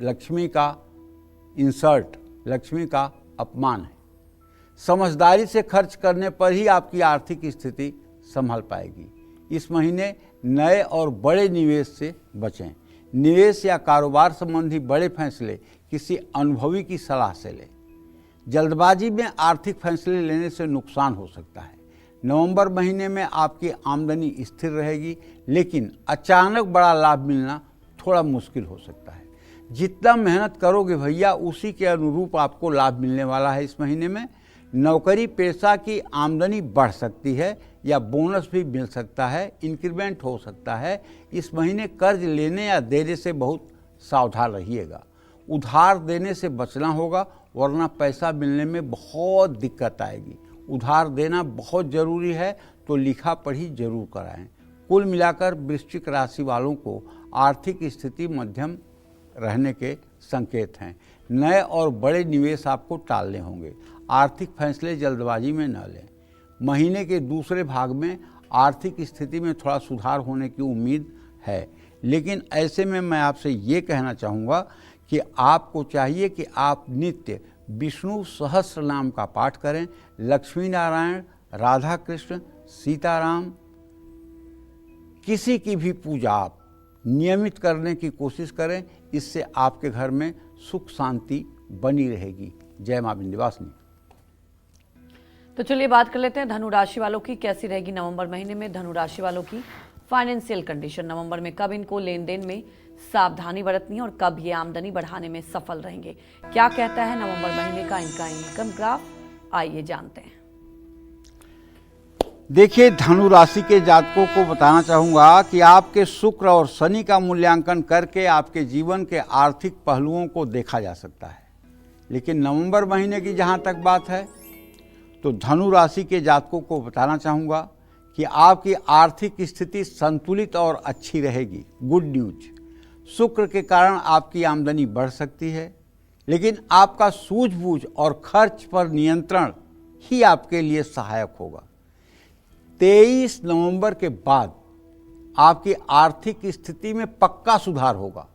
लक्ष्मी का इंसल्ट, लक्ष्मी का अपमान है। समझदारी से खर्च करने पर ही आपकी आर्थिक स्थिति संभल पाएगी। इस महीने नए और बड़े निवेश से बचें। निवेश या कारोबार संबंधी बड़े फैसले किसी अनुभवी की सलाह से लें। जल्दबाजी में आर्थिक फैसले लेने से नुकसान हो सकता है। नवंबर महीने में आपकी आमदनी स्थिर रहेगी, लेकिन अचानक बड़ा लाभ मिलना थोड़ा मुश्किल हो सकता है। जितना मेहनत करोगे भैया, उसी के अनुरूप आपको लाभ मिलने वाला है। इस महीने में नौकरी पेशा की आमदनी बढ़ सकती है या बोनस भी मिल सकता है, इंक्रीमेंट हो सकता है। इस महीने कर्ज लेने या देने से बहुत सावधान रहिएगा। उधार देने से बचना होगा, वरना पैसा मिलने में बहुत दिक्कत आएगी। उधार देना बहुत ज़रूरी है, तो लिखा पढ़ी जरूर कराएं। कुल मिलाकर वृश्चिक राशि वालों को आर्थिक स्थिति मध्यम रहने के संकेत हैं। नए और बड़े निवेश आपको टालने होंगे। आर्थिक फैसले जल्दबाजी में न लें। महीने के दूसरे भाग में आर्थिक स्थिति में थोड़ा सुधार होने की उम्मीद है, लेकिन ऐसे में मैं आपसे ये कहना चाहूँगा कि आपको चाहिए कि आप नित्य विष्णु सहस्त्र नाम का पाठ करें। लक्ष्मी नारायण, राधा कृष्ण, सीताराम, किसी की भी पूजा आप नियमित करने की कोशिश करें। इससे आपके घर में सुख शांति बनी रहेगी। जय मां विंध्यवासिनी। तो चलिए बात कर लेते हैं धनु राशि वालों की कैसी रहेगी नवंबर महीने में। धनु राशि वालों की फाइनेंशियल कंडीशन, नवंबर में कब इनको लेन देन में सावधानी बरतनी है और कब ये आमदनी बढ़ाने में सफल रहेंगे? क्या कहता है नवंबर महीने का इनका इनकम ग्राफ, आइए जानते हैं। देखिए, धनु राशि के जातकों को बताना चाहूँगा कि आपके शुक्र और शनि का मूल्यांकन करके आपके जीवन के आर्थिक पहलुओं को देखा जा सकता है। लेकिन नवंबर महीने की जहाँ तक बात है तो धनु राशि के जातकों को बताना चाहूँगा कि आपकी आर्थिक स्थिति संतुलित और अच्छी रहेगी। गुड न्यूज, शुक्र के कारण आपकी आमदनी बढ़ सकती है, लेकिन आपका सूझबूझ और खर्च पर नियंत्रण ही आपके लिए सहायक होगा। 23 नवंबर के बाद आपकी आर्थिक स्थिति में पक्का सुधार होगा।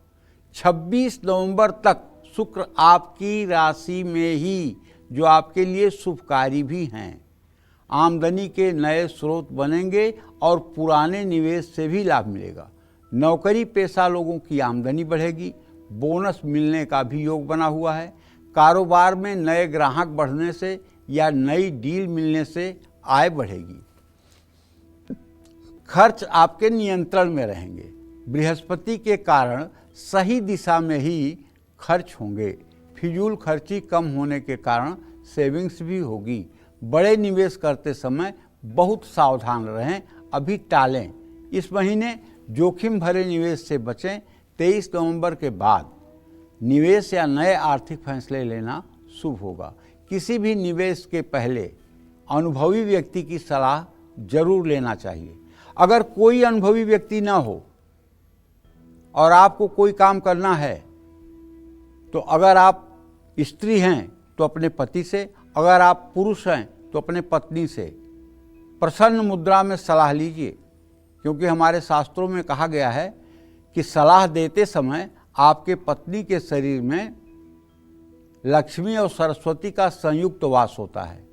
26 नवंबर तक शुक्र आपकी राशि में ही, जो आपके लिए शुभकारी भी हैं। आमदनी के नए स्रोत बनेंगे और पुराने निवेश से भी लाभ मिलेगा। नौकरी पेशा लोगों की आमदनी बढ़ेगी। बोनस मिलने का भी योग बना हुआ है। कारोबार में नए ग्राहक बढ़ने से या नई डील मिलने से आय बढ़ेगी। खर्च आपके नियंत्रण में रहेंगे। बृहस्पति के कारण सही दिशा में ही खर्च होंगे। फिजूल खर्ची कम होने के कारण सेविंग्स भी होगी। बड़े निवेश करते समय बहुत सावधान रहें, अभी टालें। इस महीने जोखिम भरे निवेश से बचें। 23 नवंबर के बाद निवेश या नए आर्थिक फैसले लेना शुभ होगा। किसी भी निवेश के पहले अनुभवी व्यक्ति की सलाह जरूर लेना चाहिए। अगर कोई अनुभवी व्यक्ति ना हो और आपको कोई काम करना है, तो अगर आप स्त्री हैं तो अपने पति से, अगर आप पुरुष हैं तो अपने पत्नी से प्रसन्न मुद्रा में सलाह लीजिए, क्योंकि हमारे शास्त्रों में कहा गया है कि सलाह देते समय आपके पत्नी के शरीर में लक्ष्मी और सरस्वती का संयुक्त वास होता है।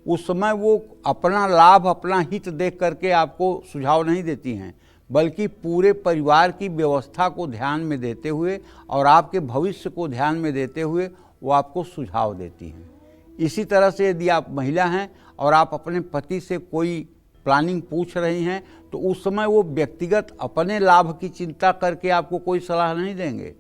उस समय वो अपना लाभ, अपना हित देख करके आपको सुझाव नहीं देती हैं, बल्कि पूरे परिवार की व्यवस्था को ध्यान में देते हुए और आपके भविष्य को ध्यान में देते हुए वो आपको सुझाव देती हैं। इसी तरह से यदि आप महिला हैं और आप अपने पति से कोई प्लानिंग पूछ रही हैं, तो उस समय वो व्यक्तिगत अपने लाभ की चिंता करके आपको कोई सलाह नहीं देंगे,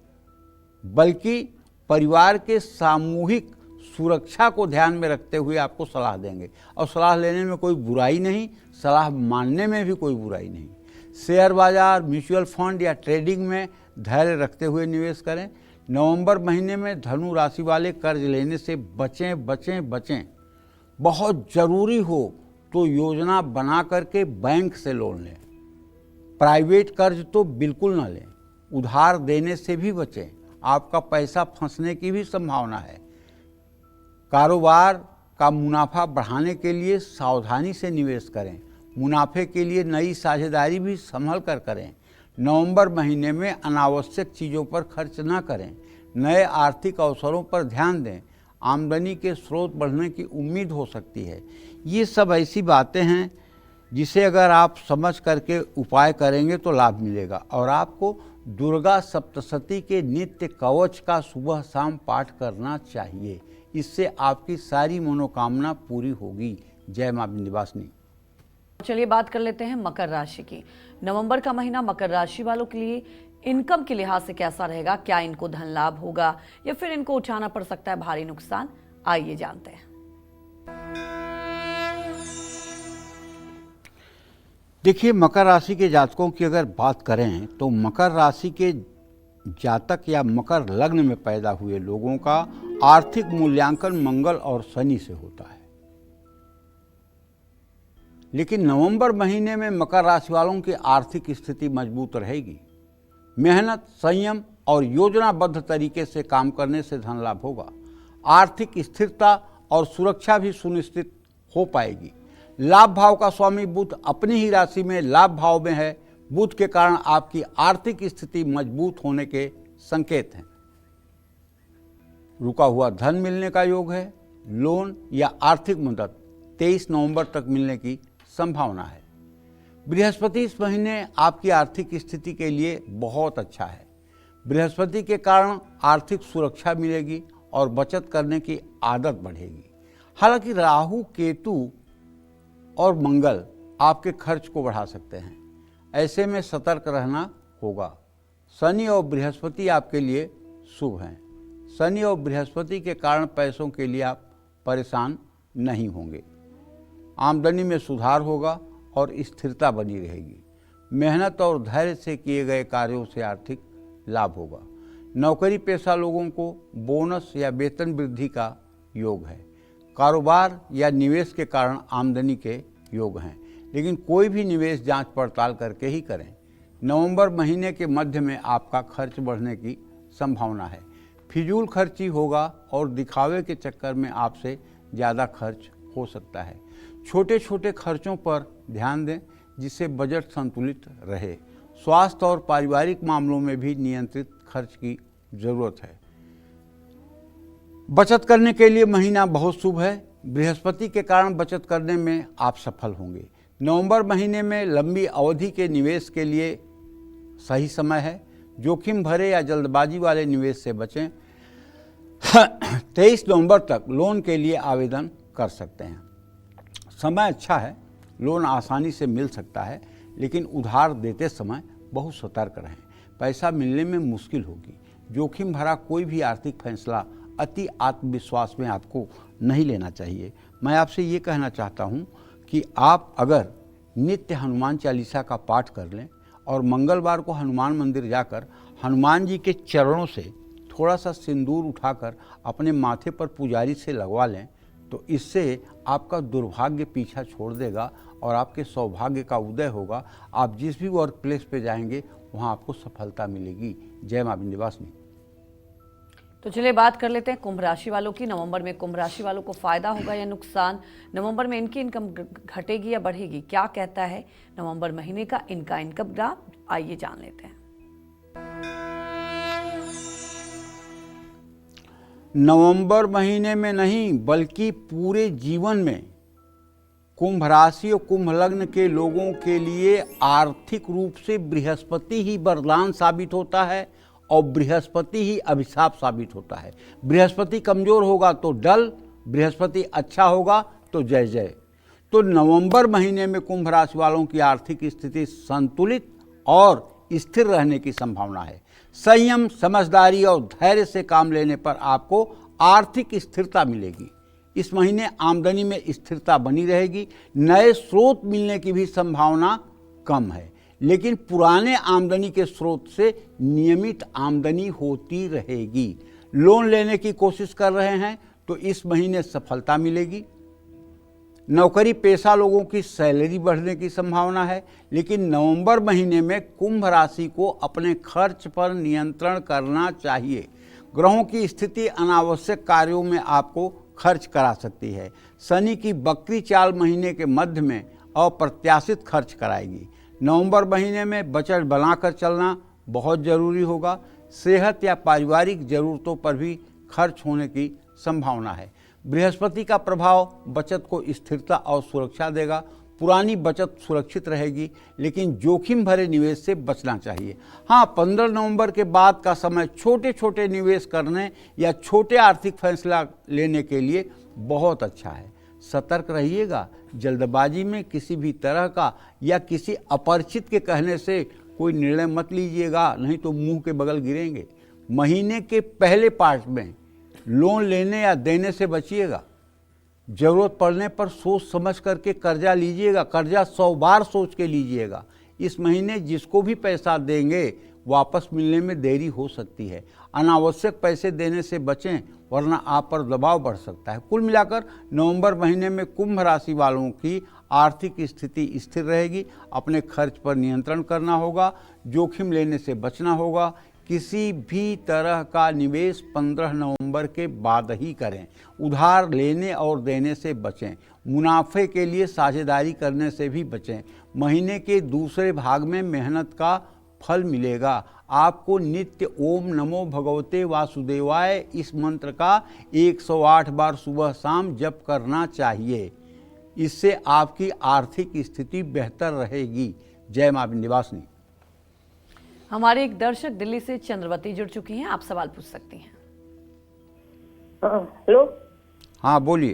बल्कि परिवार के सामूहिक सुरक्षा को ध्यान में रखते हुए आपको सलाह देंगे। और सलाह लेने में कोई बुराई नहीं, सलाह मानने में भी कोई बुराई नहीं। शेयर बाजार, म्यूचुअल फंड या ट्रेडिंग में धैर्य रखते हुए निवेश करें। नवंबर महीने में धनु राशि वाले कर्ज लेने से बचें बचें बचें। बहुत ज़रूरी हो तो योजना बना करके बैंक से लोन लें। प्राइवेट कर्ज तो बिल्कुल ना लें। उधार देने से भी बचें, आपका पैसा फंसने की भी संभावना है। कारोबार का मुनाफा बढ़ाने के लिए सावधानी से निवेश करें। मुनाफे के लिए नई साझेदारी भी संभल कर करें। नवंबर महीने में अनावश्यक चीज़ों पर खर्च न करें। नए आर्थिक अवसरों पर ध्यान दें। आमदनी के स्रोत बढ़ने की उम्मीद हो सकती है। ये सब ऐसी बातें हैं जिसे अगर आप समझ करके उपाय करेंगे तो लाभ मिलेगा। और आपको दुर्गा सप्तशती के नित्य कवच का सुबह शाम पाठ करना चाहिए। इससे आपकी सारी मनोकामना पूरी होगी। जय मां विंध्यवासिनी। चलिए बात कर लेते हैं मकर राशि की। नवंबर का महीना मकर राशि वालों के लिए इनकम के लिहाज से कैसा रहेगा? क्या इनको धन लाभ होगा या फिर इनको उठाना पड़ सकता है भारी नुकसान? आइए जानते हैं। देखिए, मकर राशि के जातकों की अगर बात करें तो मकर राशि के जातक या मकर लग्न में पैदा हुए लोगों का आर्थिक मूल्यांकन मंगल और शनि से होता है। लेकिन नवंबर महीने में मकर राशि वालों की आर्थिक स्थिति मजबूत रहेगी। मेहनत, संयम और योजनाबद्ध तरीके से काम करने से धन लाभ होगा। आर्थिक स्थिरता और सुरक्षा भी सुनिश्चित हो पाएगी। लाभ भाव का स्वामी बुध अपनी ही राशि में लाभ भाव में है। बुध के कारण आपकी आर्थिक स्थिति मजबूत होने के संकेत हैं। रुका हुआ धन मिलने का योग है। लोन या आर्थिक मदद 23 नवंबर तक मिलने की संभावना है। बृहस्पति इस महीने आपकी आर्थिक स्थिति के लिए बहुत अच्छा है। बृहस्पति के कारण आर्थिक सुरक्षा मिलेगी और बचत करने की आदत बढ़ेगी। हालांकि राहु, केतु और मंगल आपके खर्च को बढ़ा सकते हैं। ऐसे में सतर्क रहना होगा। शनि और बृहस्पति आपके लिए शुभ हैं। शनि और बृहस्पति के कारण पैसों के लिए आप परेशान नहीं होंगे। आमदनी में सुधार होगा और स्थिरता बनी रहेगी। मेहनत और धैर्य से किए गए कार्यों से आर्थिक लाभ होगा। नौकरी पेशा लोगों को बोनस या वेतन वृद्धि का योग है। कारोबार या निवेश के कारण आमदनी के योग हैं, लेकिन कोई भी निवेश जांच पड़ताल करके ही करें। नवंबर महीने के मध्य में आपका खर्च बढ़ने की संभावना है। फिजूल खर्ची होगा और दिखावे के चक्कर में आपसे ज़्यादा खर्च हो सकता है। छोटे छोटे खर्चों पर ध्यान दें जिससे बजट संतुलित रहे। स्वास्थ्य और पारिवारिक मामलों में भी नियंत्रित खर्च की जरूरत है। बचत करने के लिए महीना बहुत शुभ है। बृहस्पति के कारण बचत करने में आप सफल होंगे। नवंबर महीने में लंबी अवधि के निवेश के लिए सही समय है। जोखिम भरे या जल्दबाजी वाले निवेश से बचें। 23 नवंबर तक लोन के लिए आवेदन कर सकते हैं। समय अच्छा है, लोन आसानी से मिल सकता है, लेकिन उधार देते समय बहुत सतर्क रहें। पैसा मिलने में मुश्किल होगी। जोखिम भरा कोई भी आर्थिक फैसला अति आत्मविश्वास में आपको नहीं लेना चाहिए। मैं आपसे ये कहना चाहता हूँ कि आप अगर नित्य हनुमान चालीसा का पाठ कर लें और मंगलवार को हनुमान मंदिर जाकर हनुमान जी के चरणों से थोड़ा सा सिंदूर उठाकर अपने माथे पर पुजारी से लगवा लें, तो इससे आपका दुर्भाग्य पीछा छोड़ देगा और आपके सौभाग्य का उदय होगा। आप जिस भी वर्क प्लेस पे जाएंगे वहाँ आपको सफलता मिलेगी। जय मां विंध्यवासिनी। तो चलिए बात कर लेते हैं कुंभ राशि वालों की। नवंबर में कुंभ राशि वालों को फायदा होगा या नुकसान? नवंबर में इनकी इनकम घटेगी या बढ़ेगी? क्या कहता है नवंबर महीने का इनका इनकम ग्राफ? आइए जान लेते हैं। नवंबर महीने में नहीं बल्कि पूरे जीवन में कुंभ राशि और कुंभ लग्न के लोगों के लिए आर्थिक रूप से बृहस्पति ही वरदान साबित होता है और बृहस्पति ही अभिशाप साबित होता है। बृहस्पति कमजोर होगा तो डल, बृहस्पति अच्छा होगा तो जय जय। तो नवंबर महीने में कुंभ राशि वालों की आर्थिक स्थिति संतुलित और स्थिर रहने की संभावना है। संयम, समझदारी और धैर्य से काम लेने पर आपको आर्थिक स्थिरता मिलेगी। इस महीने आमदनी में स्थिरता बनी रहेगी। नए स्रोत मिलने की भी संभावना कम है, लेकिन पुराने आमदनी के स्रोत से नियमित आमदनी होती रहेगी। लोन लेने की कोशिश कर रहे हैं तो इस महीने सफलता मिलेगी। नौकरी पेशा लोगों की सैलरी बढ़ने की संभावना है, लेकिन नवंबर महीने में कुंभ राशि को अपने खर्च पर नियंत्रण करना चाहिए। ग्रहों की स्थिति अनावश्यक कार्यों में आपको खर्च करा सकती है। शनि की बकरी चाल महीने के मध्य में अप्रत्याशित खर्च कराएगी। नवंबर महीने में बजट बनाकर चलना बहुत ज़रूरी होगा। सेहत या पारिवारिक ज़रूरतों पर भी खर्च होने की संभावना है। बृहस्पति का प्रभाव बचत को स्थिरता और सुरक्षा देगा। पुरानी बचत सुरक्षित रहेगी, लेकिन जोखिम भरे निवेश से बचना चाहिए। हाँ, 15 नवंबर के बाद का समय छोटे छोटे निवेश करने या छोटे आर्थिक फैसला लेने के लिए बहुत अच्छा है। सतर्क रहिएगा। जल्दबाजी में किसी भी तरह का या किसी अपरिचित के कहने से कोई निर्णय मत लीजिएगा, नहीं तो मुंह के बगल गिरेंगे। महीने के पहले पार्ट में लोन लेने या देने से बचिएगा। जरूरत पड़ने पर सोच समझ करके कर्जा लीजिएगा। कर्जा 100 बार सोच के लीजिएगा। इस महीने जिसको भी पैसा देंगे वापस मिलने में देरी हो सकती है। अनावश्यक पैसे देने से बचें, वरना आप पर दबाव बढ़ सकता है। कुल मिलाकर नवंबर महीने में कुंभ राशि वालों की आर्थिक स्थिति स्थिर रहेगी। अपने खर्च पर नियंत्रण करना होगा। जोखिम लेने से बचना होगा। किसी भी तरह का निवेश 15 नवंबर के बाद ही करें। उधार लेने और देने से बचें। मुनाफे के लिए साझेदारी करने से भी बचें। महीने के दूसरे भाग में मेहनत का फल मिलेगा। आपको नित्य ओम नमो भगवते वासुदेवाय इस मंत्र का 108 बार सुबह शाम जप करना चाहिए। इससे आपकी आर्थिक स्थिति बेहतर रहेगी। जय मां विंध्यवासिनी। हमारे एक दर्शक दिल्ली से चंद्रवती जुड़ चुकी हैं, आप सवाल पूछ सकती हैं। हेलो। हाँ बोलिए।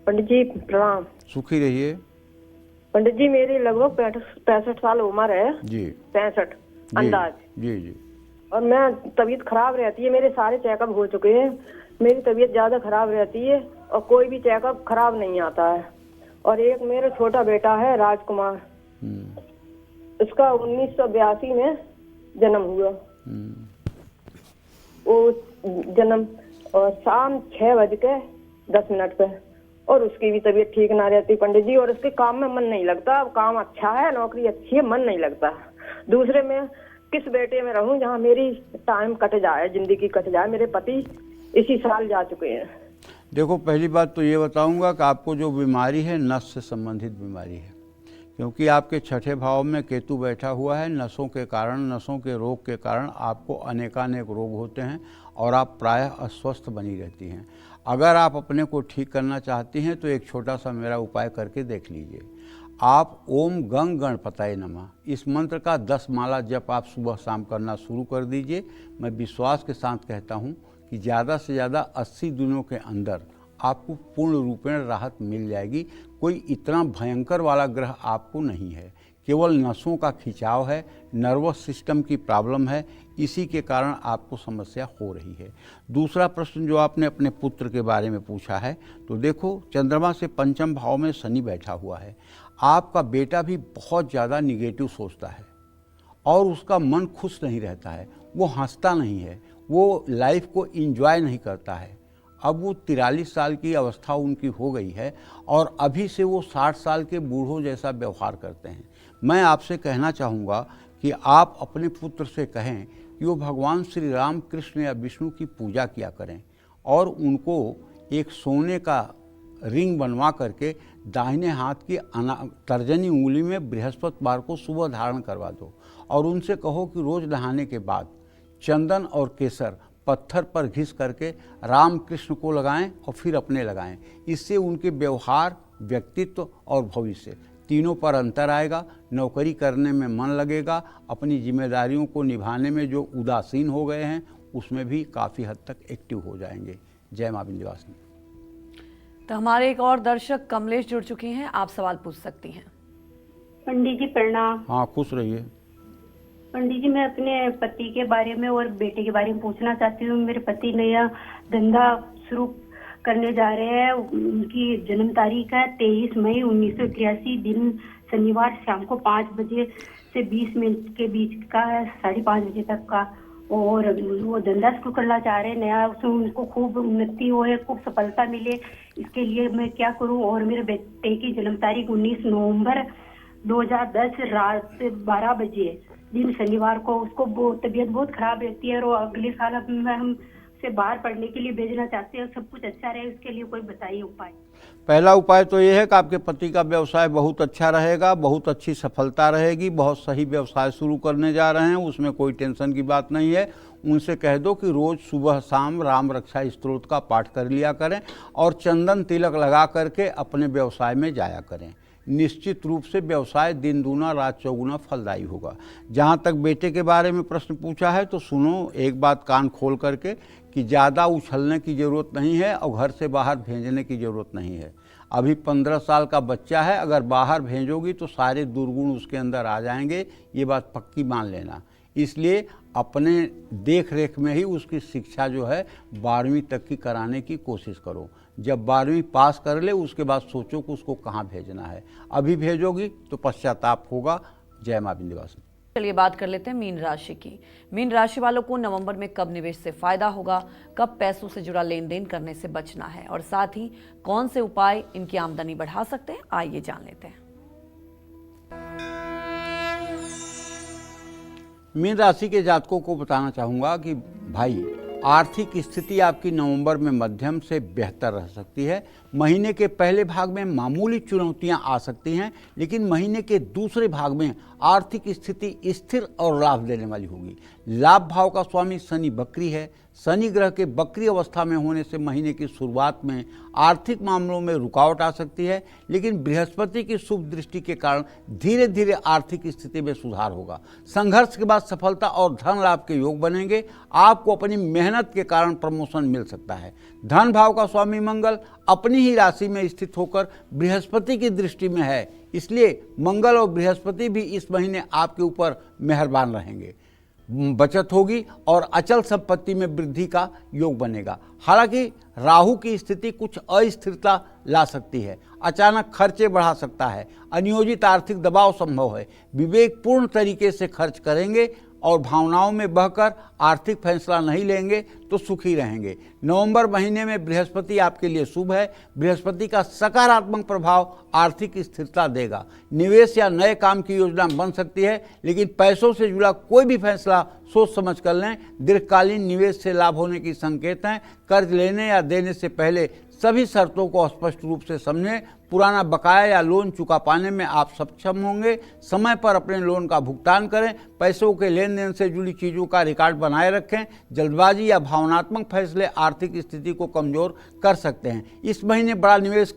पंडित जी प्रणाम। सुखी रहिए। पंडित जी मेरी लगभग 65 साल उम्र है जी। 65 अंदाज। जी जी। और मैं तबीयत खराब रहती है। मेरे सारे चेकअप हो चुके हैं। मेरी तबीयत ज्यादा खराब रहती है और कोई भी चेकअप खराब नहीं आता है। और एक मेरा छोटा बेटा है राजकुमार, उसका 1982 में जन्म हुआ। वो जन्म और शाम 6:10 पे, और उसकी भी तबीयत ठीक ना रहती पंडित जी। और उसके काम में मन नहीं लगता। काम अच्छा है, नौकरी अच्छी है, मन नहीं लगता। दूसरे में किस बेटे में रहूं जहां मेरी टाइम कट जाए, जिंदगी कट जाए। मेरे पति इसी साल जा चुके हैं। देखो, पहली बात तो ये बताऊंगा कि आपको जो बीमारी है नस से संबंधित बीमारी है, क्योंकि आपके छठे भाव में केतु बैठा हुआ है। नसों के कारण, नसों के रोग के कारण आपको अनेकानेक रोग होते हैं और आप प्रायः अस्वस्थ बनी रहती हैं। अगर आप अपने को ठीक करना चाहती हैं तो एक छोटा सा मेरा उपाय करके देख लीजिए। आप ओम गंग गणपतये नमः इस मंत्र का 10 माला जप आप सुबह शाम करना शुरू कर दीजिए। मैं विश्वास के साथ कहता हूँ कि ज़्यादा से ज़्यादा 80 दिनों के अंदर आपको पूर्ण रूपेण राहत मिल जाएगी। कोई इतना भयंकर वाला ग्रह आपको नहीं है, केवल नसों का खिंचाव है, नर्वस सिस्टम की प्रॉब्लम है, इसी के कारण आपको समस्या हो रही है। दूसरा प्रश्न जो आपने अपने पुत्र के बारे में पूछा है, तो देखो चंद्रमा से पंचम भाव में शनि बैठा हुआ है। आपका बेटा भी बहुत ज़्यादा निगेटिव सोचता है और उसका मन खुश नहीं रहता है, वो हंसता नहीं है, वो लाइफ को एंजॉय नहीं करता है। अब वो 43 साल की अवस्था उनकी हो गई है और अभी से वो 60 साल के बूढ़ों जैसा व्यवहार करते हैं। मैं आपसे कहना चाहूँगा कि आप अपने पुत्र से कहें कि वो भगवान श्री राम, कृष्ण या विष्णु की पूजा किया करें और उनको एक सोने का रिंग बनवा करके दाहिने हाथ की तर्जनी उंगली में बृहस्पतिवार को सुबह धारण करवा दो और उनसे कहो कि रोज़ नहाने के बाद चंदन और केसर पत्थर पर घिस करके राम कृष्ण को लगाएं और फिर अपने लगाएं। इससे उनके व्यवहार, व्यक्तित्व और भविष्य तीनों पर अंतर आएगा। नौकरी करने में मन लगेगा, अपनी जिम्मेदारियों को निभाने में जो उदासीन हो गए हैं उसमें भी काफ़ी हद तक एक्टिव हो जाएंगे। जय मां विंध्यवासिनी। तो हमारे एक और दर्शक कमलेश जुड़ चुके हैं, आप सवाल पूछ सकती हैं। पंडित जी प्रणाम। हाँ, खुश रहिए। पंडित जी, मैं अपने पति के बारे में और बेटे के बारे में पूछना चाहती हूँ। मेरे पति नया धंधा शुरू करने जा रहे हैं। उनकी जन्म तारीख है 23 मई 1981, दिन शनिवार, शाम को 5 बजे से 20 मिनट के बीच का है, 5:30 बजे तक का। और वो धंधा शुरू करना चाह रहे हैं नया, उसमें उनको खूब उन्नति हो, खूब सफलता मिले, इसके लिए मैं क्या करूं। और मेरे बेटे की जन्म तारीख 19 नवंबर 2010, रात 12 बजे, दिन शनिवार को। उसको तबीयत बहुत खराब रहती है और अगले साल हम से बाहर पढ़ने के लिए भेजना चाहते हैं। सब कुछ अच्छा रहे, उसके लिए कोई बताइए उपाय। पहला उपाय तो ये है कि आपके पति का व्यवसाय बहुत अच्छा रहेगा, बहुत अच्छी सफलता रहेगी, बहुत सही व्यवसाय शुरू करने जा रहे हैं, उसमें कोई टेंशन की बात नहीं है। उनसे कह दो कि रोज़ सुबह शाम राम रक्षा स्तोत्र का पाठ कर लिया करें और चंदन तिलक लगा करके अपने व्यवसाय में जाया करें। निश्चित रूप से व्यवसाय दिन दूना रात चौगुना फलदायी होगा। जहाँ तक बेटे के बारे में प्रश्न पूछा है तो सुनो एक बात कान खोल करके कि ज़्यादा उछलने की ज़रूरत नहीं है और घर से बाहर भेजने की ज़रूरत नहीं है। अभी 15 साल का बच्चा है, अगर बाहर भेजोगी तो सारे दुर्गुण उसके अंदर आ जाएंगे, ये बात पक्की मान लेना। इसलिए अपने देख रेख में ही उसकी शिक्षा जो है 12वीं तक की कराने की कोशिश करो। जब 12वीं पास कर ले उसके बाद सोचो कि उसको कहाँ भेजना है। अभी भेजोगी तो पश्चाताप होगा। जय मां विंध्यवासिनी। चलिए बात कर लेते हैं मीन राशि की। मीन राशि वालों को नवंबर में कब निवेश से फायदा होगा, कब पैसों से जुड़ा लेन देन करने से बचना है और साथ ही कौन से उपाय इनकी आमदनी बढ़ा सकते हैं, आइए जान लेते हैं। मीन राशि के जातकों को बताना चाहूँगा कि भाई आर्थिक स्थिति आपकी नवंबर में मध्यम से बेहतर रह सकती है। महीने के पहले भाग में मामूली चुनौतियां आ सकती हैं, लेकिन महीने के दूसरे भाग में आर्थिक स्थिति स्थिर और लाभ देने वाली होगी। लाभ भाव का स्वामी शनि बकरी है। शनि ग्रह के बकरी अवस्था में होने से महीने की शुरुआत में आर्थिक मामलों में रुकावट आ सकती है, लेकिन बृहस्पति की शुभ दृष्टि के कारण धीरे धीरे आर्थिक स्थिति में सुधार होगा। संघर्ष के बाद सफलता और धन लाभ के योग बनेंगे। आपको अपनी मेहनत के कारण प्रमोशन मिल सकता है। धन भाव का स्वामी मंगल अपनी ही राशि में स्थित होकर बृहस्पति की दृष्टि में है, इसलिए मंगल और बृहस्पति भी इस महीने आपके ऊपर मेहरबान रहेंगे। बचत होगी और अचल संपत्ति में वृद्धि का योग बनेगा। हालांकि राहु की स्थिति कुछ अस्थिरता ला सकती है, अचानक खर्चे बढ़ा सकता है, अनियोजित आर्थिक दबाव संभव है। विवेकपूर्ण तरीके से खर्च करेंगे और भावनाओं में बहकर आर्थिक फैसला नहीं लेंगे तो सुखी रहेंगे। नवंबर महीने में बृहस्पति आपके लिए शुभ है। बृहस्पति का सकारात्मक प्रभाव आर्थिक स्थिरता देगा। निवेश या नए काम की योजना बन सकती है, लेकिन पैसों से जुड़ा कोई भी फैसला सोच समझ कर लें। दीर्घकालीन निवेश से लाभ होने की संकेत हैं। कर्ज लेने या देने से पहले सभी शर्तों को स्पष्ट रूप से समझें। पुराना बकाया या लोन चुका पाने में आप सक्षम होंगे। समय पर अपने लोन का भुगतान करें। पैसों के लेन देन से जुड़ी चीज़ों का रिकॉर्ड बनाए रखें। जल्दबाजी या भावनात्मक फैसले आर्थिक स्थिति को कमज़ोर कर सकते हैं। इस महीने बड़ा निवेश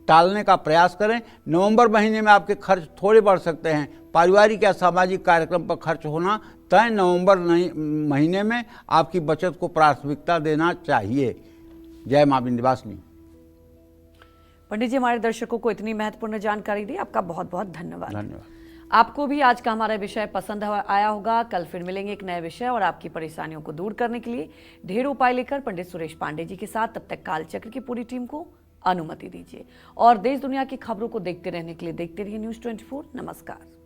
टालने का प्रयास करें। नवंबर महीने में आपके खर्च थोड़े बढ़ सकते हैं। पारिवारिक या सामाजिक कार्यक्रम पर खर्च होना तय। नवंबर महीने में आपकी बचत को प्राथमिकता देना चाहिए। जय मां विंध्यवासिनी। पंडित जी, हमारे दर्शकों को इतनी महत्वपूर्ण जानकारी दी, आपका बहुत बहुत धन्यवाद। धन्यवाद। आपको भी आज का हमारा विषय पसंद आया होगा। कल फिर मिलेंगे एक नए विषय और आपकी परेशानियों को दूर करने के लिए ढेर उपाय लेकर पंडित सुरेश पांडे जी के साथ। तब तक कालचक्र की पूरी टीम को अनुमति दीजिए और देश दुनिया की खबरों को देखते रहने के लिए देखते रहिए News 24। नमस्कार।